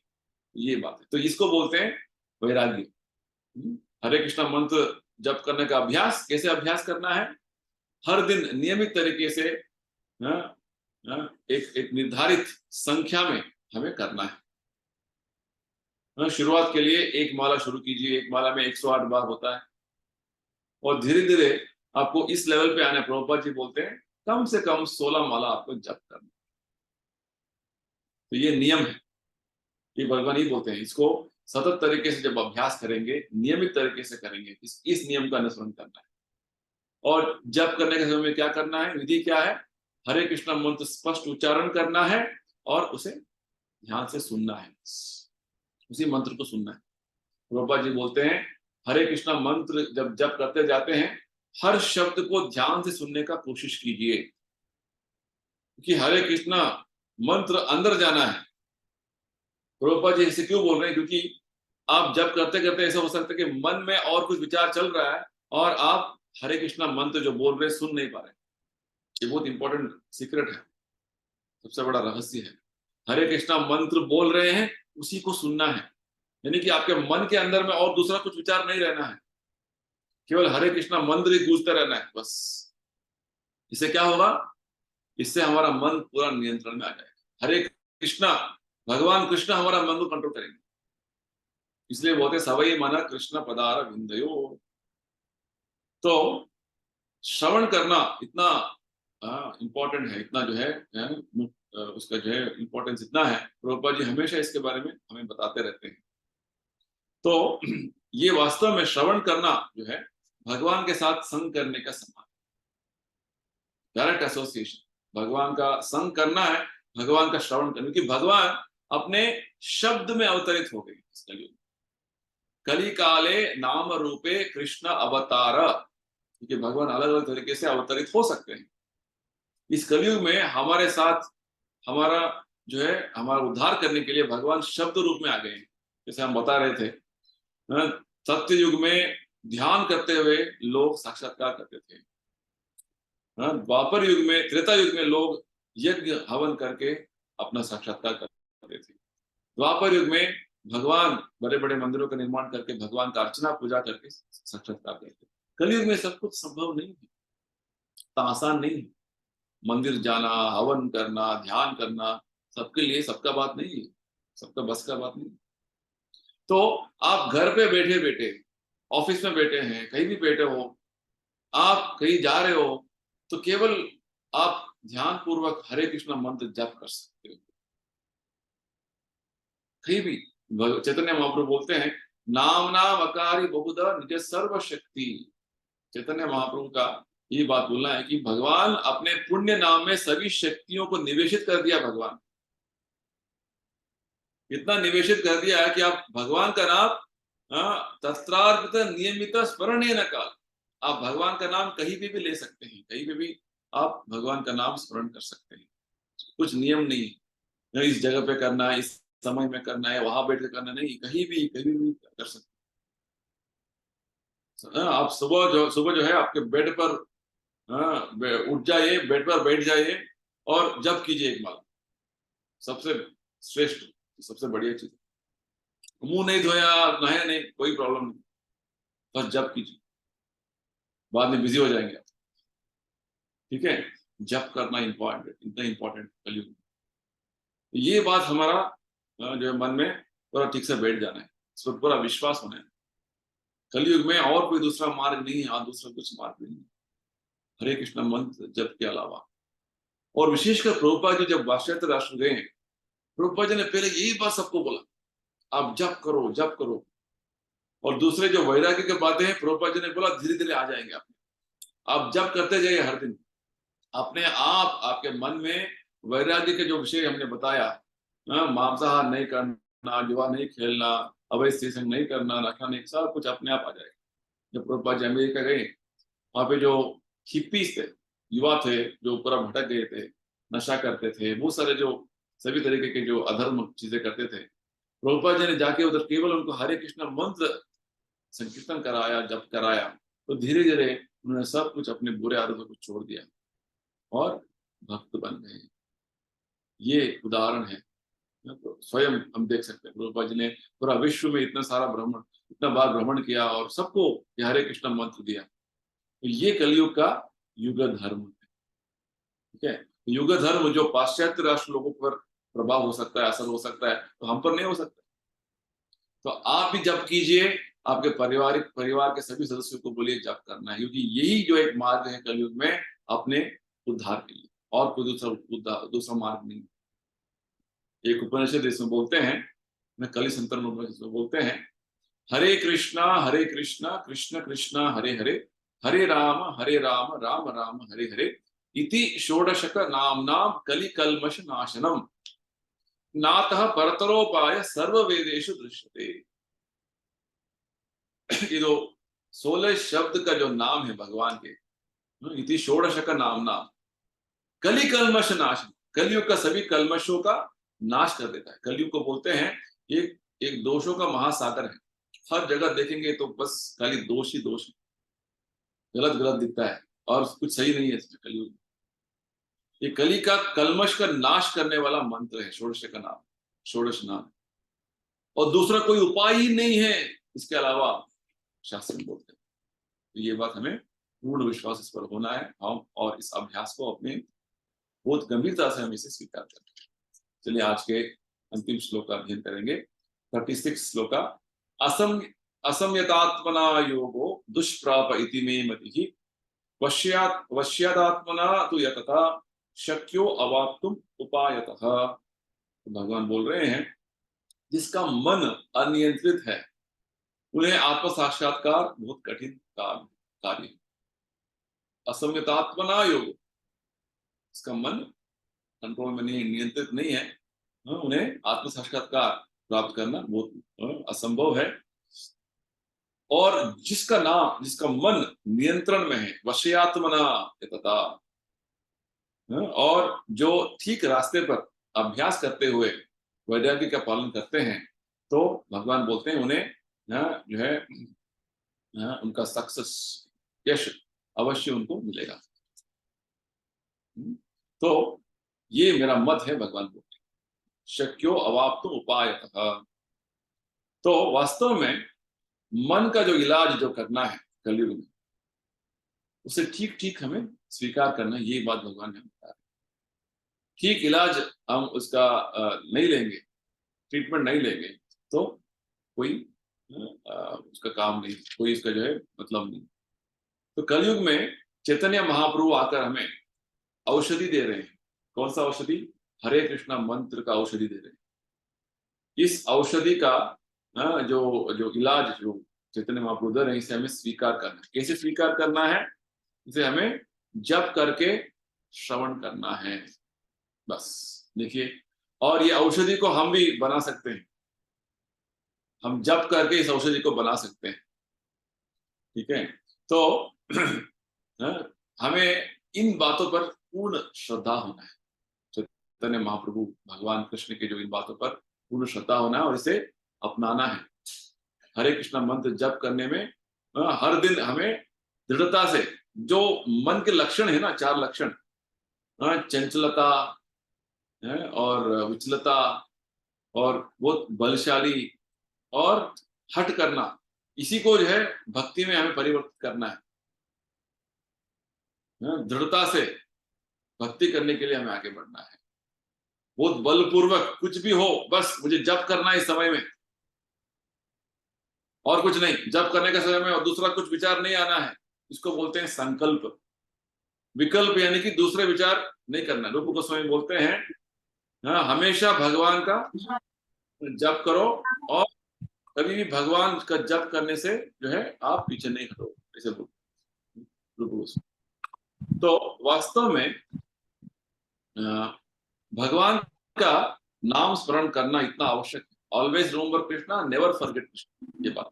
ये बात है। तो इसको बोलते हैं वैराग्य। हरे कृष्णा मंत्र जप करने का अभ्यास कैसे अभ्यास करना है? हर दिन नियमित तरीके से एक निर्धारित संख्या में हमें करना है। शुरुआत के लिए 1 माला शुरू कीजिए, 1 माला में 108 बार होता है, और धीरे धीरे आपको इस लेवल पे आना। प्रभुपाद जी बोलते हैं कम से कम 16 माला आपको जप करना। तो ये नियम है, ये भगवान ही बोलते हैं। इसको सतत तरीके से जब अभ्यास करेंगे, नियमित तरीके से करेंगे, इस नियम का अनुसरण करना है। और जप करने के समय में क्या करना है, विधि क्या है? हरे कृष्णा मंत्र स्पष्ट उच्चारण करना है और उसे ध्यान से सुनना है, उसी मंत्र को सुनना है। प्रभुपाद जी बोलते हैं हरे कृष्णा मंत्र जब जप करते जाते हैं, हर शब्द को ध्यान से सुनने का कोशिश कीजिए, क्योंकि हरे कृष्णा मंत्र अंदर जाना है। प्रभुपाद जी ऐसे क्यों बोल रहे हैं? क्योंकि आप जब करते करते ऐसा हो सकता है कि मन में और कुछ विचार चल रहा है और आप हरे कृष्णा मंत्र जो बोल रहे हैं सुन नहीं पा रहे। ये बहुत इंपॉर्टेंट सीक्रेट है, सबसे बड़ा रहस्य है। हरे कृष्णा मंत्र बोल रहे हैं, उसी को सुनना है। यानी कि आपके मन के अंदर में और दूसरा कुछ विचार नहीं रहना है, केवल हरे कृष्णा मंत्र ही गूंजता रहना है बस। इससे क्या होगा? इससे हमारा मन पूरा नियंत्रण में आ जाएगा। हरे कृष्णा, भगवान कृष्ण हमारा मन को कंट्रोल करेंगे। इसलिए बोलते सवई मन कृष्ण पदार विंदयो। तो श्रवण करना इतना इम्पोर्टेंट है, इतना जो है उसका जो है इम्पोर्टेंस इतना है, प्रभुपाद जी हमेशा इसके बारे में हमें बताते रहते हैं। तो ये वास्तव में श्रवण करना जो है भगवान के साथ संग करने का समान, डायरेक्ट एसोसिएशन। भगवान का संग करना है, भगवान का श्रवण करना, क्योंकि भगवान अपने शब्द में अवतरित हो गए इस कलयुग। कली काले नाम रूपे कृष्ण अवतार, क्योंकि भगवान अलग अलग तरीके से अवतरित हो सकते हैं। इस कलयुग में हमारे साथ हमारा जो है हमारा उद्धार करने के लिए भगवान शब्द रूप में आ गए हैं। जैसे हम बता रहे थे, सत्य युग में ध्यान करते हुए लोग साक्षात्कार करते थे। द्वापर युग में, त्रेता युग में लोग यज्ञ हवन करके अपना साक्षात्कार करते थे। द्वापर युग में भगवान बड़े बड़े मंदिरों का निर्माण करके भगवान का अर्चना पूजा करके साक्षात्कार करते। कलयुग में सब कुछ संभव नहीं है, तो आसान नहीं है। मंदिर जाना, हवन करना, ध्यान करना सबके लिए सबका बात नहीं है, सबका बस का बात नहीं। तो आप घर पे बैठे बैठे, ऑफिस में बैठे हैं, कहीं भी बैठे हो, आप कहीं जा रहे हो, तो केवल आप ध्यान पूर्वक हरे कृष्ण मंत्र जप कर सकते हो। कहीं भी चैतन्य महाप्रभु बोलते हैं, नाम नाम अकारी बहुधा निज सर्व शक्ति। चैतन्य महाप्रभु का ये बात बोलना है कि भगवान अपने पुण्य नाम में सभी शक्तियों को निवेशित कर दिया। भगवान इतना निवेशित कर दिया है कि आप भगवान का नाम तत्रार्पित नियमित स्मरणेन काल, आप भगवान का नाम कहीं भी ले सकते हैं, कहीं पे भी आप भगवान का नाम स्मरण कर सकते हैं। कुछ नियम नहीं, इस जगह पे करना है, इस समय में करना है, वहां बैठ कर करना नहीं, कहीं भी कर सकते हैं। आप सुबह जो है आपके बेड पर उठ जाइए, बेड पर बैठ जाइए और जप कीजिए एक माला। सबसे श्रेष्ठ, सबसे बढ़िया चीज। मुंह नहीं धोया, नहाया नहीं, कोई प्रॉब्लम नहीं, बस जप कीजिए, बाद में बिजी हो जाएंगे आप। ठीक है, जप करना इंपॉर्टेंट, इतना इंपॉर्टेंट कलयुग में। ये बात हमारा जो है मन में पूरा ठीक से बैठ जाना है, इस पर पूरा विश्वास होना है। कलयुग में और कोई दूसरा मार्ग नहीं है, दूसरा कुछ मार्ग नहीं है हरे कृष्ण मंत्र जप के अलावा। और विशेषकर प्रभुपाद जी जब पाश्चात्य राष्ट्र गए, प्रभुपाद जी ने पहले यही बात सबको बोला, आप जप करो, जप करो। और दूसरे जो वैराग्य की बातें हैं, प्रभुपाद जी ने बोला धीरे धीरे आ जाएंगे आप जप करते जाइए हर दिन, अपने आप आपके मन में वैराग्य के जो विषय हमने बताया, मांसाहार नहीं करना, जुआ नहीं खेलना, अवैध संग नहीं करना, नशा नहीं, सब कुछ अपने आप आ जाएगा। जब प्रभुपाद जी अमेरिका गए, वहां पे जो हिप्पीज थे, युवा थे जो पूरा भटक गए थे, नशा करते थे, वो सारे जो सभी तरीके के जो अधर्म चीजें करते थे, प्रभुपाद जी ने जाके उधर केवल उनको हरे कृष्ण मंत्र संकीर्तन कराया, जप कराया, तो धीरे धीरे उन्होंने सब कुछ अपने बुरे आदतों को छोड़ दिया और भक्त बन गए। ये उदाहरण है, तो स्वयं हम देख सकते हैं। प्रभुपाद जी ने पूरा विश्व में इतना सारा भ्रमण, इतना बार भ्रमण किया और सबको हरे कृष्ण मंत्र दिया। तो ये कलयुग का युग धर्म है। ठीक है, युग धर्म जो पाश्चात्य राष्ट्र लोगों पर प्रभाव हो सकता है, असर हो सकता है, तो हम पर नहीं हो सकता। तो आप भी जप कीजिए, आपके परिवार के सभी सदस्यों को बोलिए जप करना है, क्योंकि यही जो एक मार्ग है कलयुग में अपने उद्धार के लिए, और कोई दूसरा मार्ग नहीं। एक उपनिषद इसमें बोलते हैं, मैं कल ही संतन उपनिषद में बोलते हैं, हरे कृष्णा कृष्ण कृष्ण हरे हरे, हरे राम राम राम हरे हरे, इति षोडशक नाम कलि कल्मष नाशनम, नातः परतरोपाय सर्व वेदेषु दृश्यते। ये जो 16 शब्द का जो नाम है भगवान के, इति षोडशक नाम कलि कल्मष नाशन, कलयुग का सभी कल्मशों का नाश कर देता है। कलयुग को बोलते हैं एक दोषों का महासागर है। हर जगह देखेंगे तो बस खाली दोष ही दोष, गलत गलत दिखता है और कुछ सही नहीं है इसमें कलयुग। ये कली का कलमश का नाश करने वाला मंत्र है, षोडश का नाम, षोडश नाम, और दूसरा कोई उपाय ही नहीं है इसके अलावा, शास्त्र में बोलते हैं। तो ये बात हमें पूर्ण विश्वास इस पर होना है, हम और इस अभ्यास को अपने बहुत गंभीरता से हम इसे स्वीकार करें। चलिए आज के अंतिम श्लोक का अध्ययन करेंगे। 36 श्लोक का। असंयतात्मना योगो दुष्प्राप इति मे मतिः वश्यादात्मना तु यतता शक्यो अवाप्तुम उपायतः। तो भगवान बोल रहे हैं जिसका मन अनियंत्रित है उन्हें आत्म साक्षात्कार बहुत कठिन कार्य है। असंयतात्मना योग, इसका मन कंट्रोल में नहीं, नियंत्रित नहीं है, उन्हें आत्म साक्षात्कार प्राप्त करना बहुत असंभव है। और जिसका मन नियंत्रण में है, वश्यात्मना यतता, और जो ठीक रास्ते पर अभ्यास करते हुए वैराग्य का पालन करते हैं, तो भगवान बोलते हैं उन्हें जो है उनका सक्सेस, यश अवश्य उनको मिलेगा। तो ये मेरा मत है, भगवान बोलते हैं शक्यो अवाप्तुम उपायतः। तो वास्तव में मन का जो इलाज जो करना है कलयुग में, उसे ठीक ठीक हमें स्वीकार करना, ये बात भगवान ने बता रहे। ठीक इलाज हम उसका नहीं लेंगे, ट्रीटमेंट नहीं लेंगे, तो कोई उसका काम नहीं, कोई इसका जो है मतलब नहीं। तो कलयुग में चैतन्य महाप्रभु आकर हमें औषधि दे रहे हैं। कौन सा औषधि? हरे कृष्णा मंत्र का औषधि दे रहे हैं। इस औषधि का जो जो इलाज जो चैतन्य महाप्रभु दे रहे हैं, इसे हमें स्वीकार करना है। कैसे स्वीकार करना है? इसे हमें जप करके श्रवण करना है, बस। देखिए, और ये औषधि को हम भी बना सकते हैं, हम जप करके इस औषधि को बना सकते हैं, ठीक है। तो हमें इन बातों पर पूर्ण श्रद्धा होना है। चैतन्य महाप्रभु भगवान कृष्ण के जो इन बातों पर पूर्ण श्रद्धा होना है और इसे अपनाना है। हरे कृष्णा मंत्र जप करने में हर दिन हमें दृढ़ता से, जो मन के लक्षण है ना, 4 लक्षण, चंचलता और विचलता और बहुत बलशाली और हट करना, इसी को जो है भक्ति में हमें परिवर्तित करना है। दृढ़ता से भक्ति करने के लिए हमें आगे बढ़ना है। बहुत बलपूर्वक कुछ भी हो, बस मुझे जप करना है इस समय में, और कुछ नहीं। जप करने के समय में और दूसरा कुछ विचार नहीं आना है, इसको बोलते हैं संकल्प। विकल्प यानी कि दूसरे विचार नहीं करना। रूप गोस्वामी बोलते हैं हमेशा भगवान का जप करो, और कभी भी भगवान का जप करने से जो है आप पीछे नहीं हटो, ऐसे बोलते रूप गोस्वामी। तो वास्तव में भगवान का नाम स्मरण करना इतना आवश्यक है। Always remember Krishna, never forget Krishna, ये बात।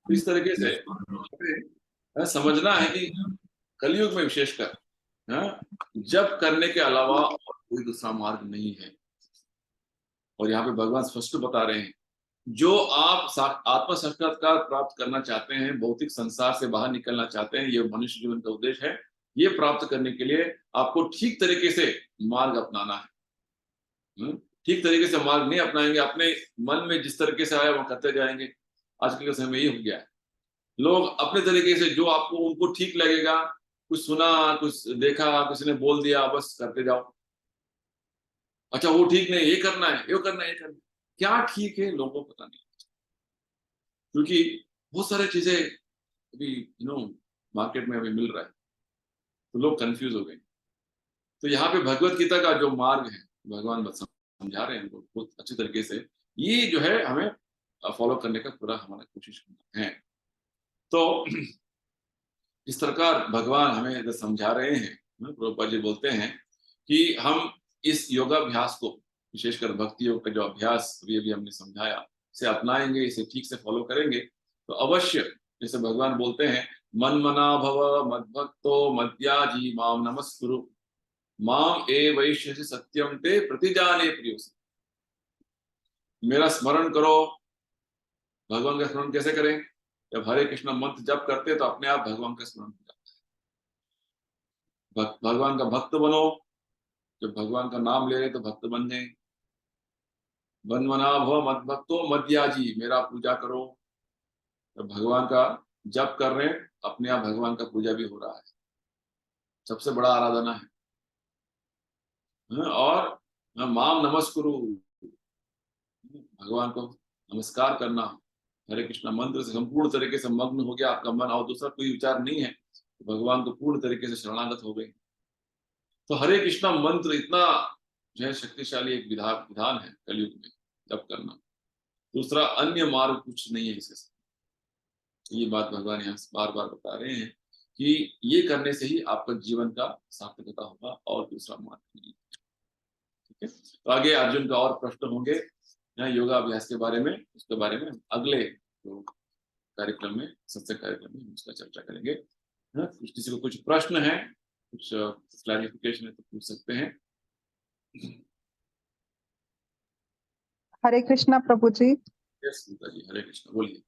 तो इस तरीके से समझना है कि कलयुग में विशेषकर जप करने के अलावा और कोई दूसरा मार्ग नहीं है। और यहाँ पे भगवान स्पष्ट बता रहे हैं, जो आप आत्म साक्षात्कार प्राप्त करना चाहते हैं, भौतिक संसार से बाहर निकलना चाहते हैं, ये मनुष्य जीवन का उद्देश्य है, ये प्राप्त करने के लिए आपको ठीक तरीके से मार्ग अपनाना है। ठीक तरीके से मार्ग नहीं अपनाएंगे, अपने मन में जिस तरीके से आया वो करते जाएंगे। आजकल के समय में ये हो गया है, लोग अपने तरीके से, जो आपको उनको ठीक लगेगा, कुछ सुना, कुछ देखा, किसी ने बोल दिया, बस करते जाओ। अच्छा वो ठीक नहीं, ये करना है, ये करना है, ये करना है। क्या ठीक है लोगों को पता नहीं, क्योंकि बहुत सारी चीजें अभी मार्केट में अभी मिल रहा है, तो लोग कंफ्यूज हो गए। तो यहाँ पे भगवत गीता का जो मार्ग है, भगवान समझा रहे हैं बहुत अच्छी तरीके से, ये जो है हमें फॉलो करने का पूरा हमारा कोशिश करना है। तो इस प्रकार भगवान हमें इधर समझा रहे हैं, प्रभुपाद जी बोलते हैं कि हम इस योगाभ्यास को, विशेषकर भक्ति योग का जो अभ्यास अभी हमने समझाया, इसे अपनाएंगे, इसे ठीक से फॉलो करेंगे, तो अवश्य, जैसे भगवान बोलते हैं, मन मना भव मद्भक्तो मद्याजी माम नमस्कुरु माम ए वैश्य सत्यम ते प्रतिजाने प्रियो। मेरा स्मरण करो। भगवान का स्मरण कैसे करें? जब हरे कृष्ण मंत्र जप करते तो अपने आप भगवान का स्मरण हो जाता है। भगवान का भक्त बनो, जब भगवान का नाम ले रहे तो भक्त बन गए। वनमना भव मद भक्तो मद्याजी, मेरा पूजा करो। तो भगवान का जप कर रहे हैं, अपने आप भगवान का पूजा भी हो रहा है। सबसे बड़ा आराधना है। और माम नमस्कुरु, भगवान को नमस्कार करना। हरे कृष्णा मंत्र से संपूर्ण तरीके से मग्न हो गया आपका मन, और दूसरा कोई विचार नहीं है, तो भगवान को पूर्ण तरीके से शरणागत हो गए। तो हरे कृष्णा मंत्र इतना जो है शक्तिशाली एक विधान है कलयुग में जप करना। दूसरा अन्य मार्ग कुछ नहीं है इससे। ये बात भगवान यहाँ बार बार बता रहे हैं कि ये करने से ही आपका जीवन का सार्थकता होगा, और दूसरा मार्ग नहीं। ठीक है, तो आगे अर्जुन का और प्रश्न होंगे यहाँ योगाभ्यास के बारे में, उसके बारे में अगले तो कार्यक्रम में, सत्संग कार्यक्रम में हम उसका चर्चा करेंगे। कुछ किसी को कुछ प्रश्न है, कुछ क्लैरिफिकेशन है तो पूछ सकते हैं। हरे कृष्णा प्रभु जी। यस जी, हरे कृष्णा, बोलिए।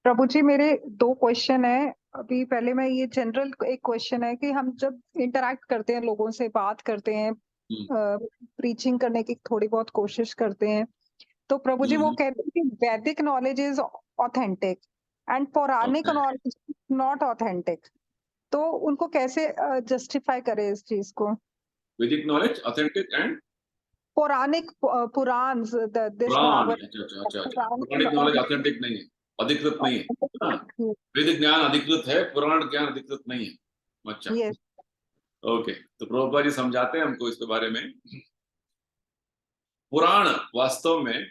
प्रभु जी मेरे 2 क्वेश्चन है। अभी पहले मैं ये जनरल एक क्वेश्चन है कि हम जब इंटरेक्ट करते हैं, लोगों से बात करते हैं, प्रीचिंग करने की थोड़ी बहुत कोशिश करते हैं, तो प्रभु जी वो कहते हैं कि वैदिक नॉलेज इज ऑथेंटिक एंड पौराणिक नॉलेज नॉट ऑथेंटिक, तो उनको कैसे जस्टिफाई करें इस चीज को? वैदिक नॉलेज ऑथेंटिक एंड पौराणिक पुराण दिस पुराण, भागवत अच्छा, पौराणिक नॉलेज ऑथेंटिक नहीं है, अधिकृत नहीं है। हाँ, वैदिक ज्ञान अधिकृत है, पुराण ज्ञान अधिकृत नहीं है। अच्छा, यस ओके, तो प्रभुपाद जी समझाते हैं हमको इसके बारे में। पुराण वास्तव में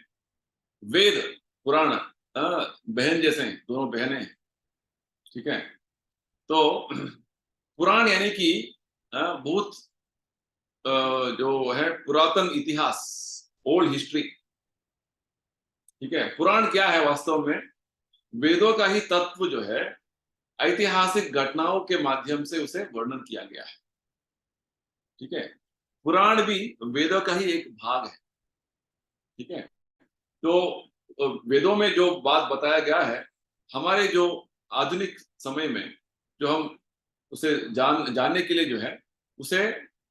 वेद पुराण बहन जैसे हैं, दोनों बहनें हैं। ठीक है, तो पुराण यानी कि बहुत जो है पुरातन इतिहास, ओल्ड हिस्ट्री। ठीक है, पुराण क्या है वास्तव में? वेदों का ही तत्व जो है ऐतिहासिक घटनाओं के माध्यम से उसे वर्णन किया गया है। ठीक है, पुराण भी वेदों का ही एक भाग है। ठीक है, तो वेदों में जो बात बताया गया है, हमारे जो आधुनिक समय में जो हम उसे जानने के लिए जो है, उसे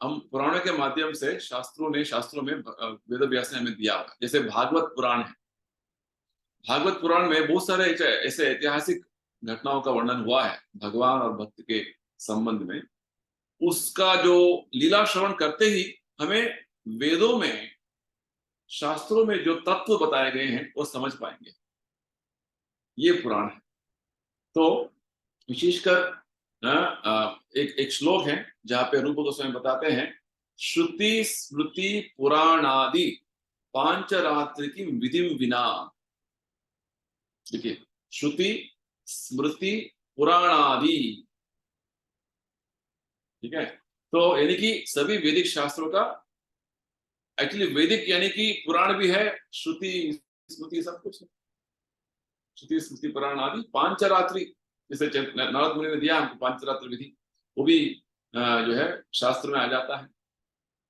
हम पुराणों के माध्यम से शास्त्रों में वेद व्यास ने हमें दिया हुआ। जैसे भागवत पुराण है, भागवत पुराण में बहुत सारे ऐसे ऐतिहासिक घटनाओं का वर्णन हुआ है भगवान और भक्त के संबंध में। उसका जो लीला श्रवण करते ही हमें वेदों में, शास्त्रों में जो तत्व बताए गए हैं वो समझ पाएंगे। ये पुराण है। तो विशेषकर एक श्लोक है जहाँ पे रूप गोस्वामी बताते हैं, श्रुति स्मृति पुराणादि पांचरात्रि की विधि विना। देखिए, श्रुति स्मृति पुराणादि। ठीक है, तो यानी कि सभी वैदिक शास्त्रों का, एक्चुअली वैदिक यानी कि पुराण भी है, श्रुति स्मृति सब कुछ है। श्रुति स्मृति पुराण आदि पांचरात्रि, जैसे नारद मुनि ने दिया हमको पांचरात्रि विधि, वो भी जो है शास्त्र में आ जाता है।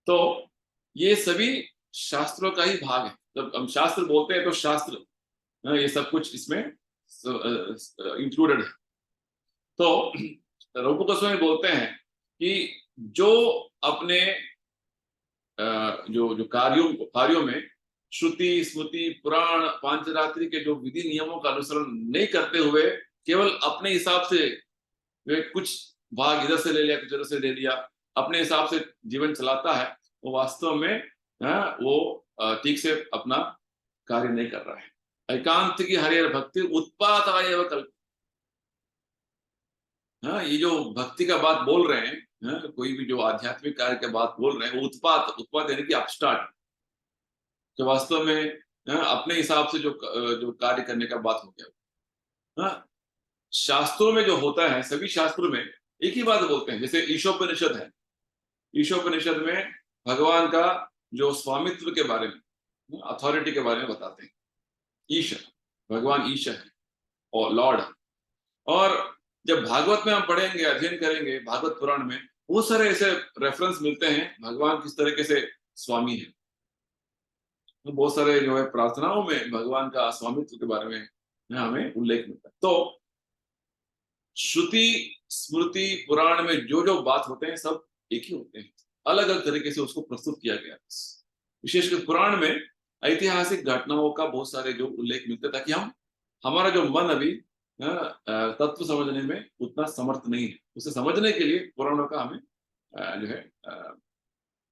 तो ये सभी शास्त्रों का ही भाग है। जब हम शास्त्र बोलते हैं तो शास्त्र ये सब कुछ इसमें इंक्लूडेड है। तो रूप गोस्वामी बोलते हैं कि जो अपने जो कार्यों में श्रुति स्मृति पुराण पांचरात्रि के जो विधि नियमों का अनुसरण नहीं करते हुए केवल अपने हिसाब से वे कुछ भाग इधर से ले लिया, कुछ इधर से ले लिया, अपने हिसाब से जीवन चलाता है, वो वास्तव में वो ठीक से अपना कार्य नहीं कर रहा है। एकांत की हरिहर भक्ति उत्पात एवं कल्प। ये जो भक्ति का बात बोल रहे हैं, कोई भी जो आध्यात्मिक कार्य की बात बोल रहे हैं, वो उत्पात यानी कि अपस्टार्ट, जो वास्तव में अपने हिसाब से जो कार्य करने का बात हो गया। शास्त्रों में जो होता है, सभी शास्त्रों में एक ही बात बोलते हैं। जैसे ईशोपनिषद है, ईशोपनिषद में भगवान का जो स्वामित्व के बारे में, अथॉरिटी के बारे में बताते हैं। ईश, भगवान ईश है और लॉर्ड। और जब भागवत में हम पढ़ेंगे, अध्ययन करेंगे भागवत पुराण में, बहुत सारे ऐसे रेफरेंस मिलते हैं भगवान किस तरीके से स्वामी है। तो बहुत सारे जो है प्रार्थनाओं में भगवान का स्वामित्व के बारे में हमें उल्लेख मिलता है। तो श्रुति स्मृति पुराण में जो जो बात होते हैं सब एक ही होते हैं। अलग अलग तरीके से उसको प्रस्तुत किया गया। विशेषकर पुराण में ऐतिहासिक घटनाओं का बहुत सारे जो उल्लेख मिलते हैं, ताकि हमारा जो मन अभी तत्व समझने में उतना समर्थ नहीं है, उसे समझने के लिए पुराणों का हमें जो है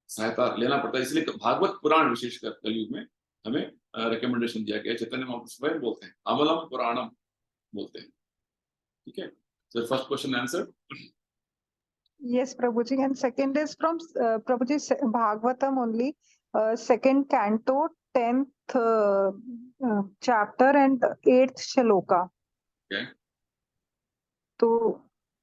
सहायता लेना पड़ता है। इसलिए भागवत पुराण विशेषकर कलयुग में हमें रिकमेंडेशन दिया गया। चैतन्य महाप्रभु स्वयं बोलते हैं अमलम पुराणम बोलते हैं। ठीक है, so first question answer. Yes, Prabhuji. And second is from Prabhuji Bhagavatam only, second canto, 10th chapter and 8th shloka. Okay. तो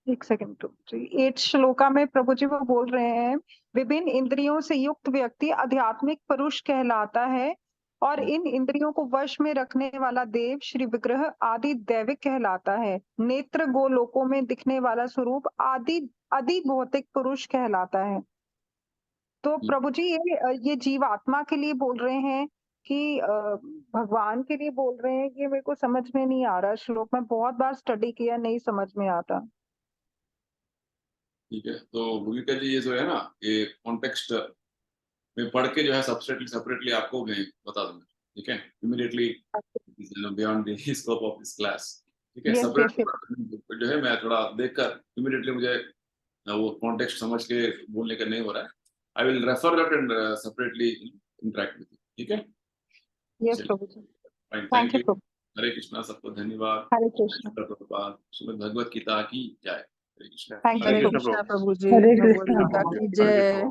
एक सेकंड तो 8th श्लोका में प्रभु जी वो बोल रहे हैं, विभिन्न इंद्रियों से युक्त व्यक्ति आध्यात्मिक पुरुष कहलाता है और इन इंद्रियों को वश में रखने वाला देव श्री विग्रह आदि दैविक कहलाता है। नेत्र गोलोकों में दिखने वाला स्वरूप आदि आदि भौतिक पुरुष कहलाता है। तो प्रभु जी ये जीवात्मा के लिए बोल रहे हैं कि भगवान के लिए बोल रहे हैं, ये मेरे को समझ में नहीं आ रहा। श्लोक में बहुत बार स्टडी किया, नहीं समझ में आता। ठीक है, तो भूमिका जी ये जो है ना, ये कॉन्टेक्स्ट में पढ़ के जो है सेपरेटली आपको मैं बता दूंगा। ठीक है, immediately beyond the scope of this class. ठीक है, सेपरेट जो है मैं थोड़ा देखकर इमीडिएटली मुझे वो कॉन्टेक्स्ट समझ के बोलने का नहीं हो रहा है। I will refer that and separately interact with you. ठीक है, yes Prabhu ji, thank you. Hare Krishna, सबको धन्यवाद। हरे कृष्ण। श्रीमद् भगवत गीता की जय। हरे कृष्ण। Thank you Prabhu ji, Hare Bhagavad Krishna. गीता की जय।